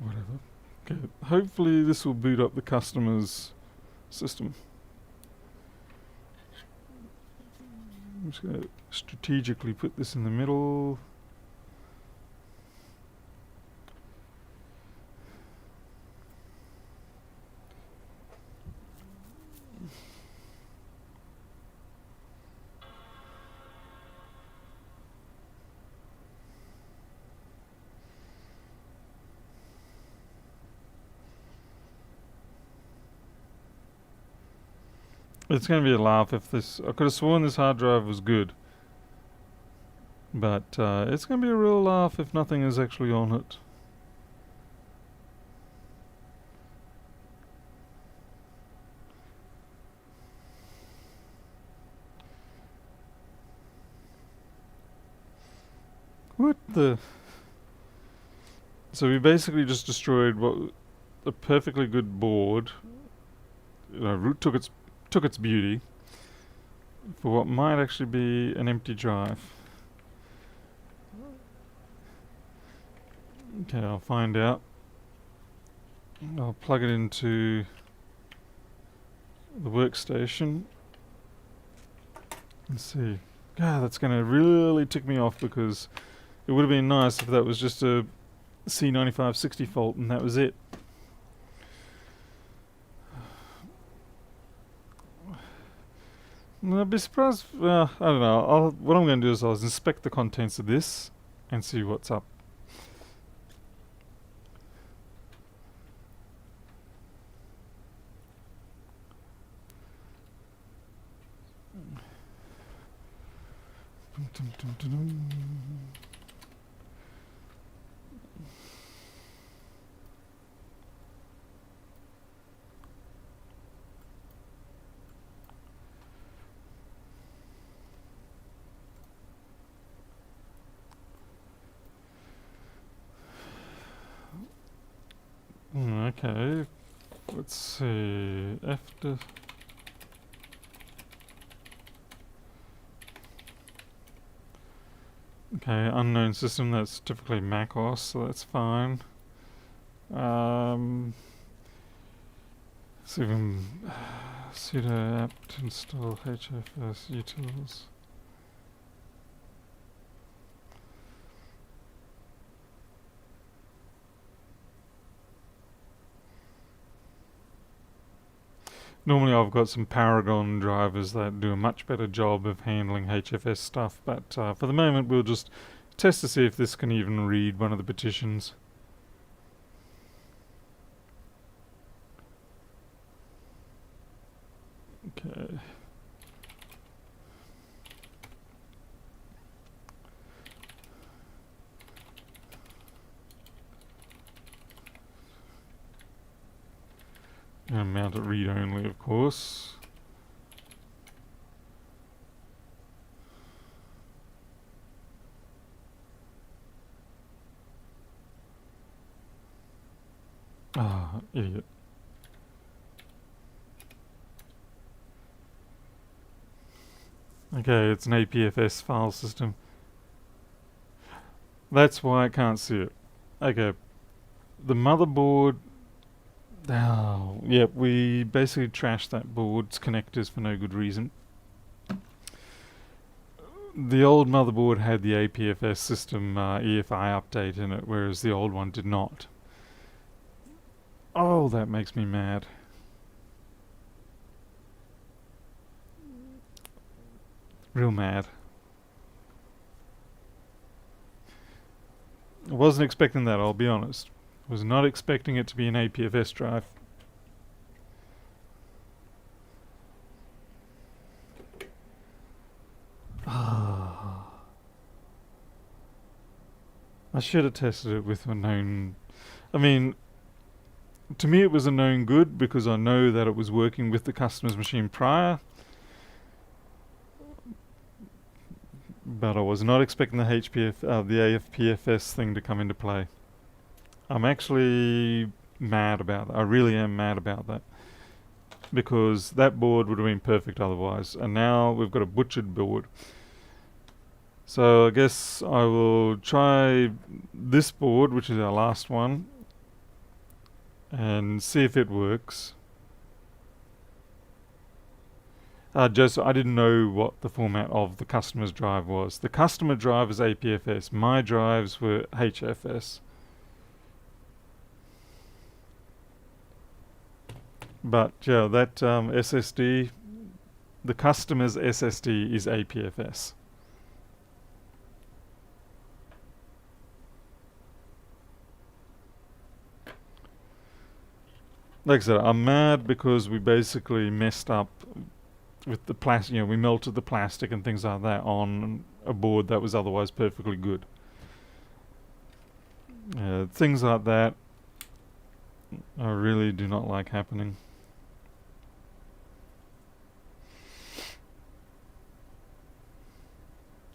Whatever. Okay, hopefully this will boot up the customer's system. I'm just going to strategically put this in the middle. It's going to be a laugh if this... I could have sworn this hard drive was good. But it's going to be a real laugh if nothing is actually on it. What the? So we basically just destroyed what a perfectly good board. Root took its beauty for what might actually be an empty drive. Okay, I'll find out. I'll plug it into the workstation and see. God, that's going to really tick me off because it would have been nice if that was just a C9560 fault and that was it. I'd be surprised. Well, I don't know. What I'm going to do is I'll inspect the contents of this and see what's up. Okay, let's see. After unknown system. That's typically Mac OS, so that's fine. See if we can sudo apt install HFS utils. Normally I've got some Paragon drivers that do a much better job of handling HFS stuff, but for the moment we'll just test to see if this can even read one of the petitions. Okay. And mount it read-only, of course. Ah, idiot. Okay, it's an APFS file system. That's why I can't see it. Okay. The motherboard. Oh, yeah, we basically trashed that board's connectors for no good reason. The old motherboard had the APFS system EFI update in it, whereas the old one did not. Oh, that makes me mad. Real mad. I wasn't expecting that, I'll be honest. Was not expecting it to be an APFS drive. I should have tested it with a known... I mean, to me it was a known good because I know that it was working with the customer's machine prior. But I was not expecting the AFPFS thing to come into play. I'm actually mad about that. I really am mad about that. Because that board would have been perfect otherwise. And now we've got a butchered board. So I guess I will try this board, which is our last one, and see if it works. Just I didn't know what the format of the customer's drive was. The customer drive is APFS. My drives were HFS. But yeah, that SSD, the customer's SSD is APFS. Like I said, I'm mad because we basically messed up with the plastic. We melted the plastic and things like that on a board that was otherwise perfectly good. Things like that I really do not like happening.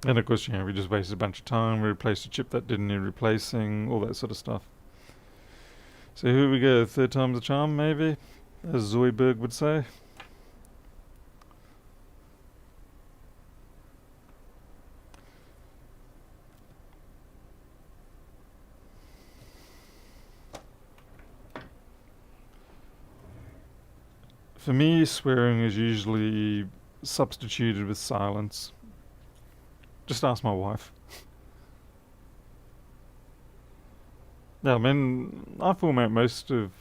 And of course, we just wasted a bunch of time. We replaced a chip that didn't need replacing, all that sort of stuff. So here we go, third time's the charm, maybe, as Zoidberg would say. For me, swearing is usually substituted with silence. Just ask my wife. Yeah, I mean, I format most of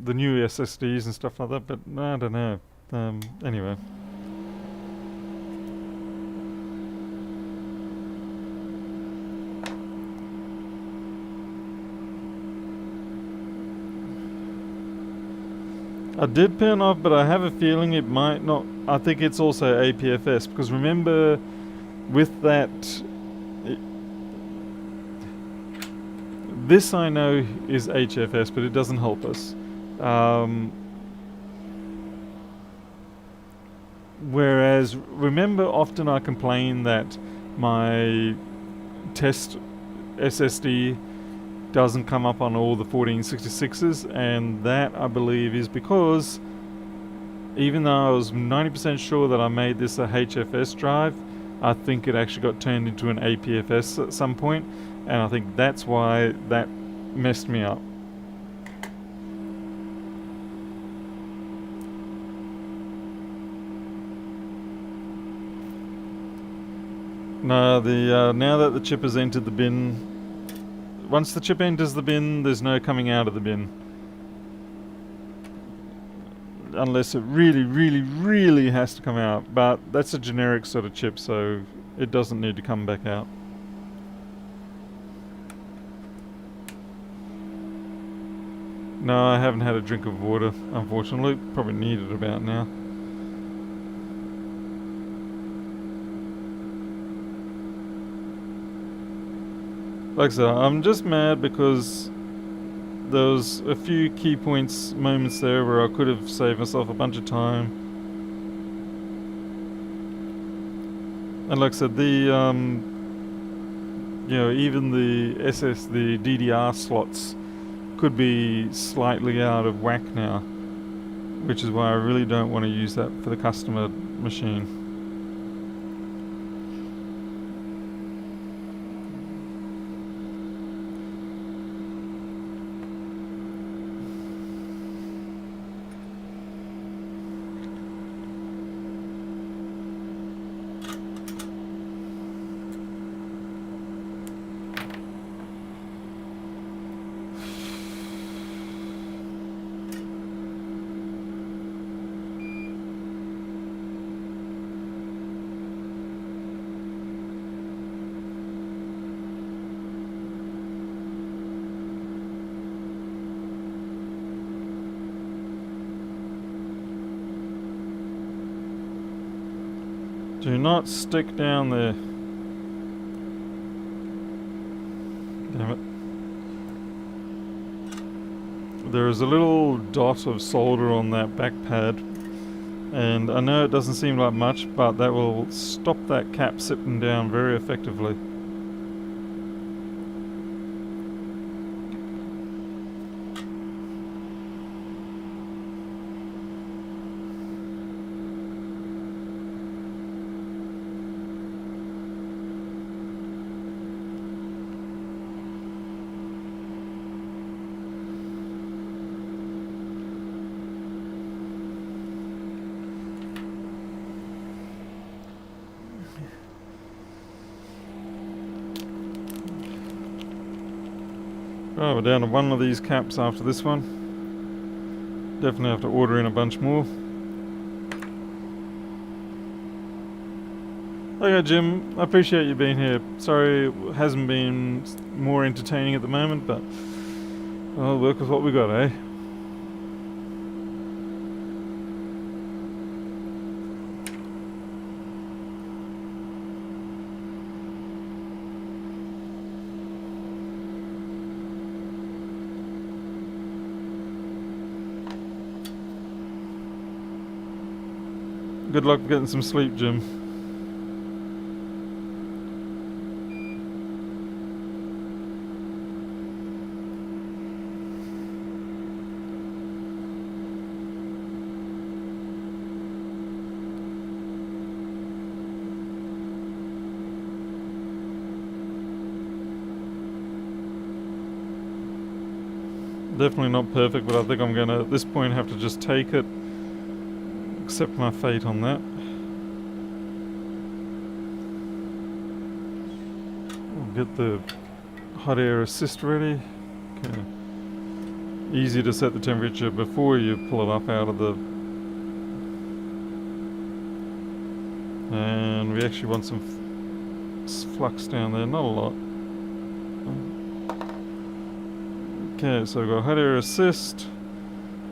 the new SSDs and stuff like that, but I don't know. Anyway. I did turn off, but I have a feeling it might not. I think it's also APFS, because remember with that, this I know is HFS, but it doesn't help us. Whereas, remember, often I complain that my test SSD doesn't come up on all the 1466s, and that I believe is because even though I was 90% sure that I made this a HFS drive, I think it actually got turned into an APFS at some point, and I think that's why that messed me up. No, now that the chip has entered the bin, once the chip enters the bin, there's no coming out of the bin. Unless it really, really, really has to come out. But that's a generic sort of chip, so it doesn't need to come back out. No, I haven't had a drink of water, unfortunately. Probably need it about now. Like I said, I'm just mad because there was a few key moments there where I could have saved myself a bunch of time. And like I said, even the the DDR slots could be slightly out of whack now, which is why I really don't want to use that for the customer machine. Do not stick down there. Damn it. There is a little dot of solder on that back pad, and I know it doesn't seem like much, but that will stop that cap sitting down very effectively. Oh, we're down to one of these caps after this one. Definitely have to order in a bunch more. Okay, Jim, I appreciate you being here. Sorry it hasn't been more entertaining at the moment, but I'll work with what we got, eh? Good luck getting some sleep, Jim. Definitely not perfect, but I think I'm gonna, at this point, have to just take it, accept my fate on that. We'll get the hot air assist ready. Okay. Easy to set the temperature before you pull it up out of the... And we actually want some flux down there, not a lot. Okay, so we've got hot air assist,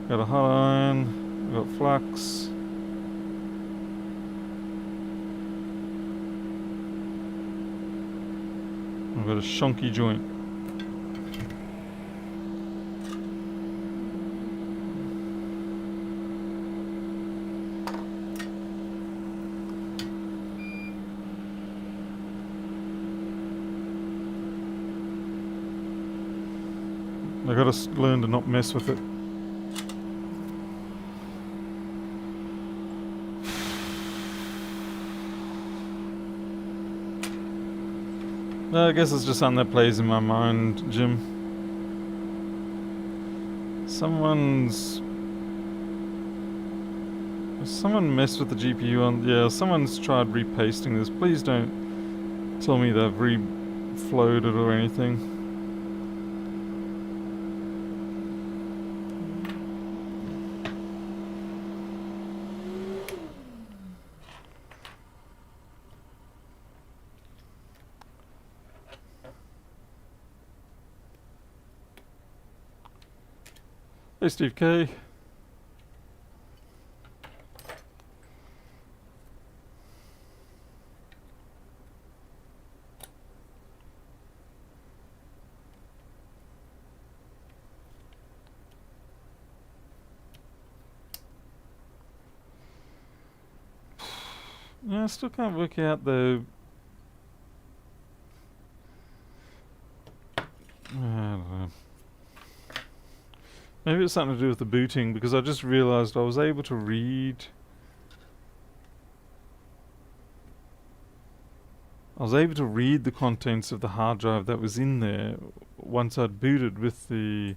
got a hot iron, we've got flux. We've got a shonky joint. I gotta learn to not mess with it. I guess it's just something that plays in my mind, Jim. Someone messed with the GPU on... Yeah, someone's tried repasting this. Please don't tell me they've reflowed it or anything. Hey, Steve K. Yeah, I still can't work out the... I don't know. Maybe it's something to do with the booting, because I just realised I was able to read... the contents of the hard drive that was in there once I'd booted with the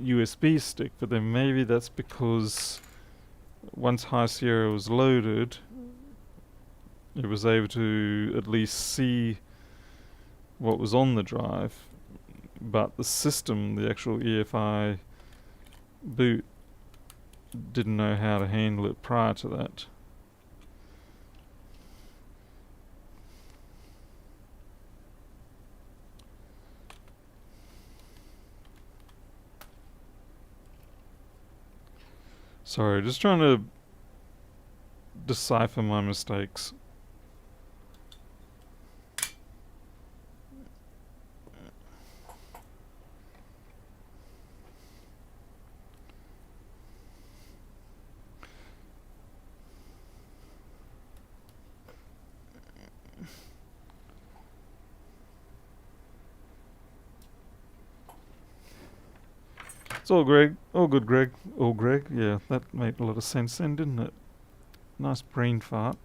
USB stick, but then maybe that's because once High Sierra was loaded, it was able to at least see what was on the drive, but the system, the actual EFI boot, didn't know how to handle it prior to that. Sorry, just trying to decipher my mistakes. It's all Greg. All good, Greg. All Greg. Yeah, that made a lot of sense then, didn't it? Nice brain fart.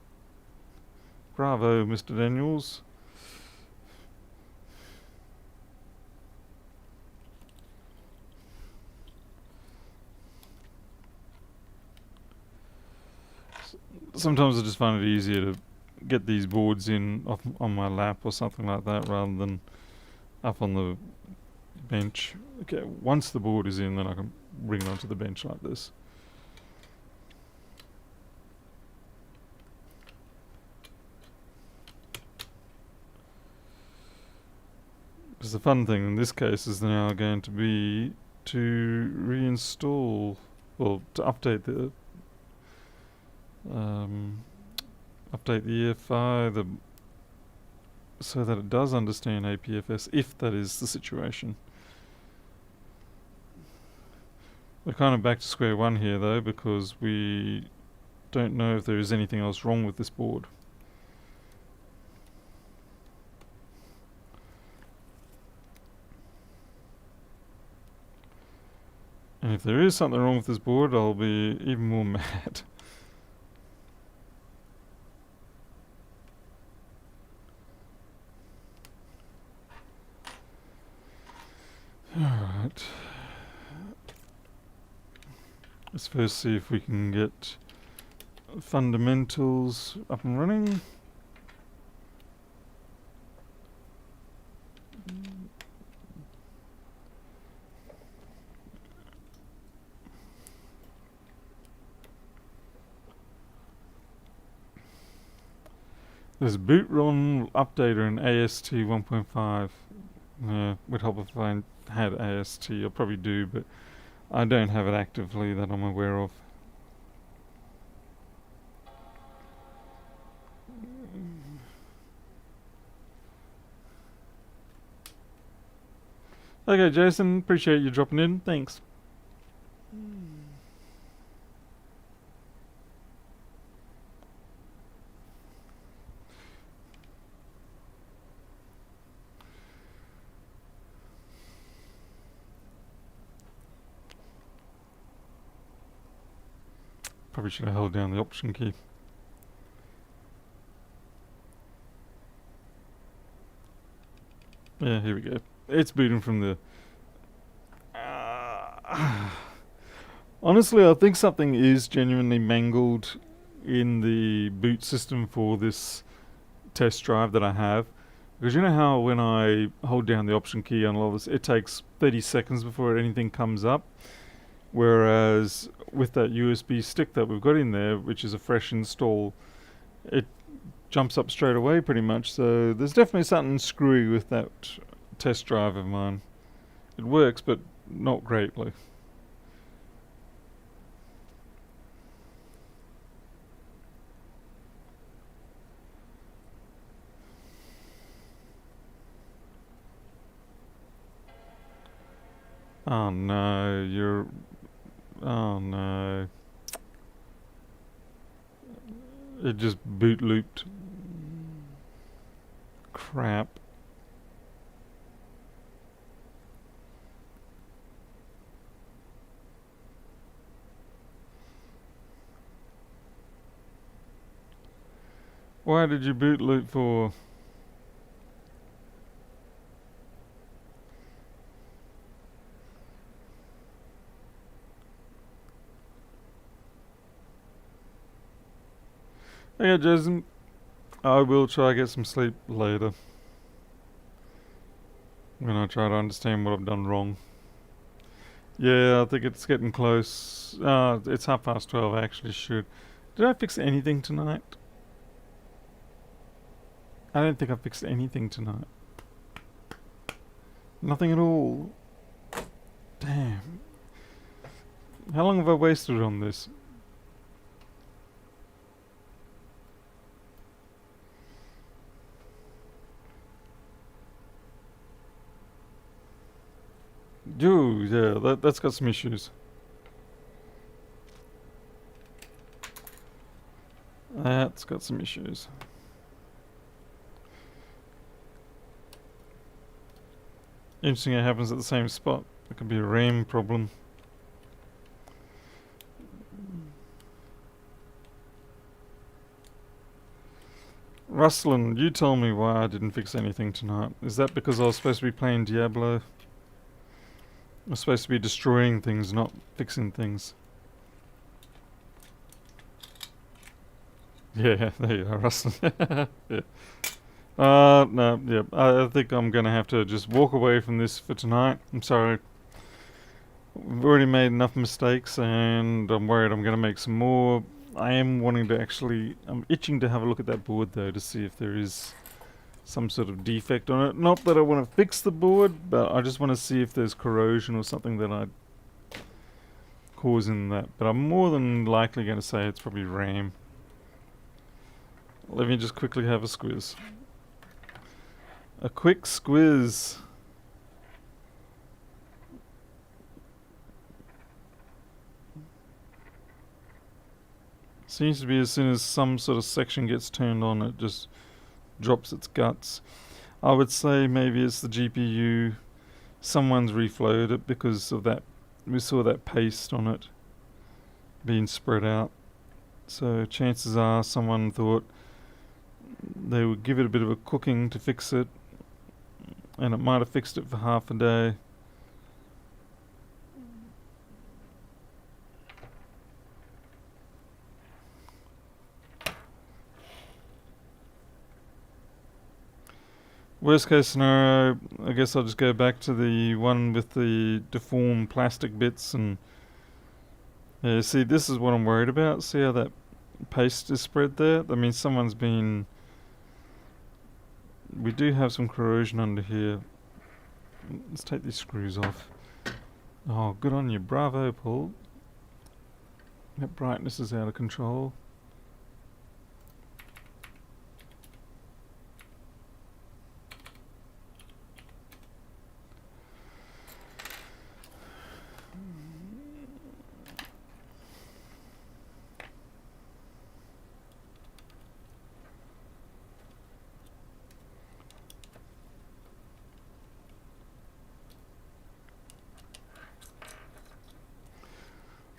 Bravo, Mr. Daniels. Sometimes I just find it easier to get these boards in on my lap or something like that rather than up on the bench. Okay, once the board is in, then I can bring it onto the bench like this. Because the fun thing in this case is now going to be to reinstall, well, to update the EFI so that it does understand APFS, if that is the situation. We're kind of back to square one here though, because we don't know if there is anything else wrong with this board. And if there is something wrong with this board, I'll be even more mad. Alright. Let's first see if we can get fundamentals up and running. There's boot ROM updater in AST 1.5. Yeah, would help if I had AST. I probably do, but I don't have it actively that I'm aware of. Okay, Jason, appreciate you dropping in. Thanks. Probably should have held down the option key. Yeah, here we go. It's booting from the... Honestly, I think something is genuinely mangled in the boot system for this test drive that I have. Because you know how when I hold down the option key on all this, it takes 30 seconds before anything comes up? Whereas with that USB stick that we've got in there, which is a fresh install, it jumps up straight away pretty much. So there's definitely something screwy with that test drive of mine. It works, but not greatly. Oh no, you're... Oh no. It just boot looped. Crap. Why did you boot loop for? Okay, Jason. I will try to get some sleep later. When I try to understand what I've done wrong. Yeah, I think it's getting close. It's 12:30. I actually should. Did I fix anything tonight? I don't think I fixed anything tonight. Nothing at all. Damn. How long have I wasted on this? Dude, yeah, that's got some issues. That's got some issues. Interesting it happens at the same spot. It could be a RAM problem. Rustlin, you tell me why I didn't fix anything tonight. Is that because I was supposed to be playing Diablo? I was supposed to be destroying things, not fixing things. Yeah, there you are, Rustlin. Yeah. No, yeah. I think I'm gonna have to just walk away from this for tonight. I'm sorry. We've already made enough mistakes and I'm worried I'm gonna make some more. I am wanting to actually... I'm itching to have a look at that board though to see if there is some sort of defect on it. Not that I want to fix the board, but I just want to see if there's corrosion or something that I'd causing that. But I'm more than likely going to say it's probably RAM. Let me just quickly have a squiz. A quick squiz. Seems to be as soon as some sort of section gets turned on, it just drops its guts. I would say maybe it's the GPU. Someone's reflowed it because of that. We saw that paste on it being spread out. So chances are someone thought they would give it a bit of a cooking to fix it, and it might have fixed it for half a day. Worst case scenario, I guess I'll just go back to the one with the deformed plastic bits and yeah, see, this is what I'm worried about. See how that paste is spread there? That means someone's been... We do have some corrosion under here. Let's take these screws off. Oh, good on you. Bravo, Paul. That brightness is out of control.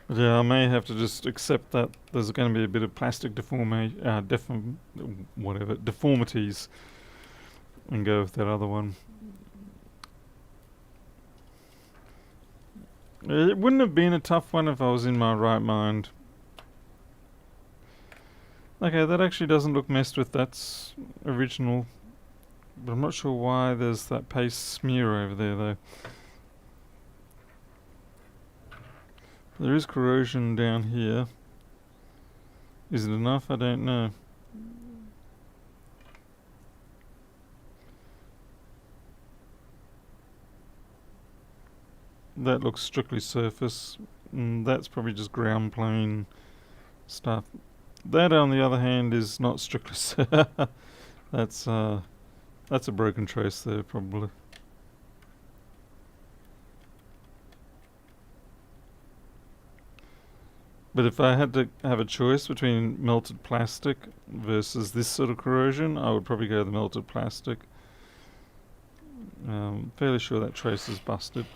But yeah, I may have to just accept that there's going to be a bit of plastic deformities, and go with that other one. It wouldn't have been a tough one if I was in my right mind. Okay, that actually doesn't look messed with. That's original. But I'm not sure why there's that paste smear over there, though. There is corrosion down here. Is it enough? I don't know. That looks strictly surface. That's probably just ground plane stuff. That, on the other hand, is not strictly that's a broken trace there, probably. But if I had to have a choice between melted plastic versus this sort of corrosion, I would probably go the melted plastic. Fairly sure that trace is busted.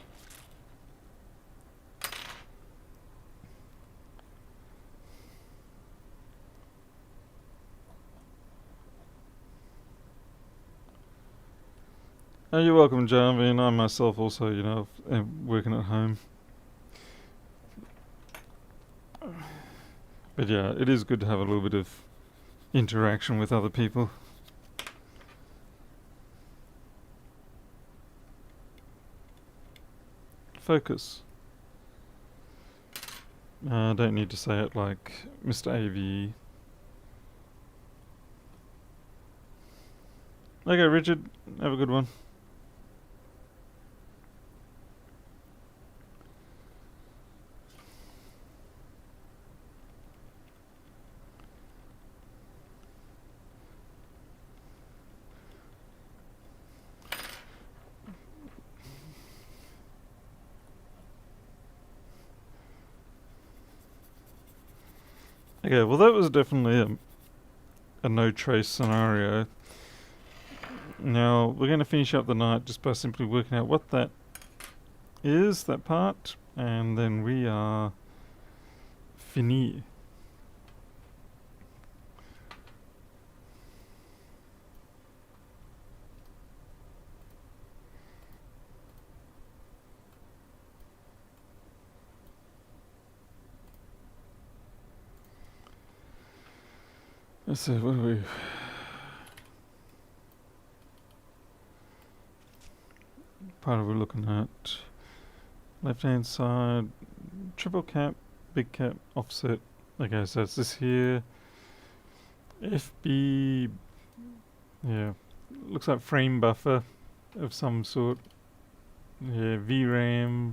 Oh, you're welcome, Jarvin. I myself also, am working at home. But yeah, it is good to have a little bit of interaction with other people. Focus. I don't need to say it like Mr. AVE. Okay, Richard, have a good one. Okay, well that was definitely a no trace scenario. Now we're going to finish up the night just by simply working out what that is, that part, and then we are fini. Let's see, what are we... Part are we looking at? Left hand side, triple cap, big cap, offset. Okay, so it's this here. FB, yeah, looks like frame buffer of some sort. Yeah, VRAM,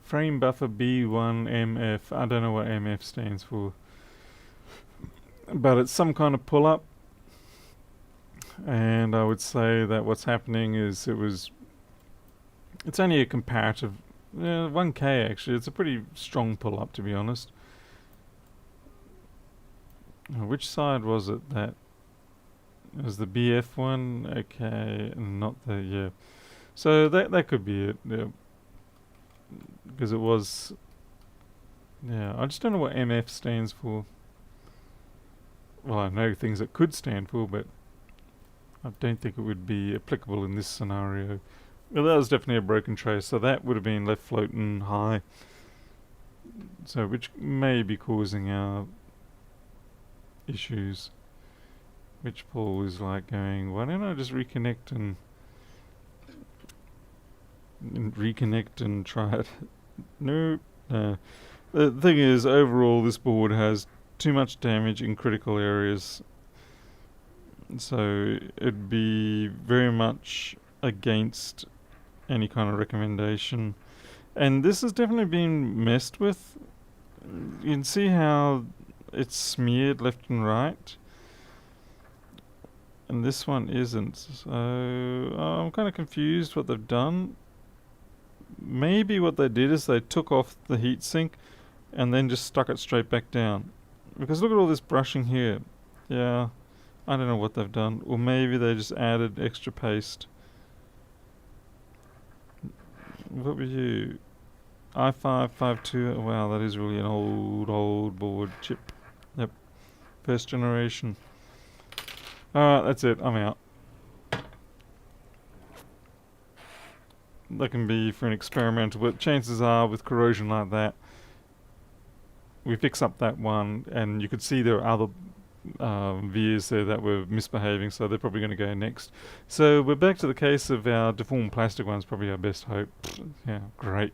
frame buffer B1MF. I don't know what MF stands for, but it's some kind of pull up. And I would say that what's happening is it's only a comparative 1K actually. It's a pretty strong pull up, to be honest. Which side was it that it was the BF one? Okay, not the yeah. So that could be it. Yeah, because it was. Yeah, I just don't know what MF stands for. Well, I know things it could stand for, but I don't think it would be applicable in this scenario. Well, that was definitely a broken trace, so that would have been left floating high. So, which may be causing our issues. which Paul is like going, why don't I just reconnect and try it? No. The thing is, overall, this board has too much damage in critical areas, so it'd be very much against any kind of recommendation. And this has definitely been messed with. You can see how it's smeared left and right, and this one isn't. So I'm kind of confused what they've done. Maybe what they did is they took off the heatsink and then just stuck it straight back down. Because look at all this brushing here. Yeah, I don't know what they've done. Or maybe they just added extra paste. What were you? i552. Wow, that is really an old board chip. Yep, first generation. Alright, that's it. I'm out. That can be for an experimental, but chances are with corrosion like that, we fix up that one, and you could see there are other vias there that were misbehaving, so they're probably going to go next. So we're back to the case of our deformed plastic ones, probably our best hope. Yeah, great.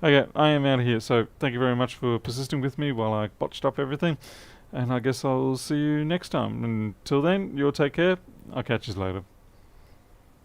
Okay, I am out of here, so thank you very much for persisting with me while I botched up everything, and I guess I'll see you next time. Until then, you'll take care. I'll catch you later.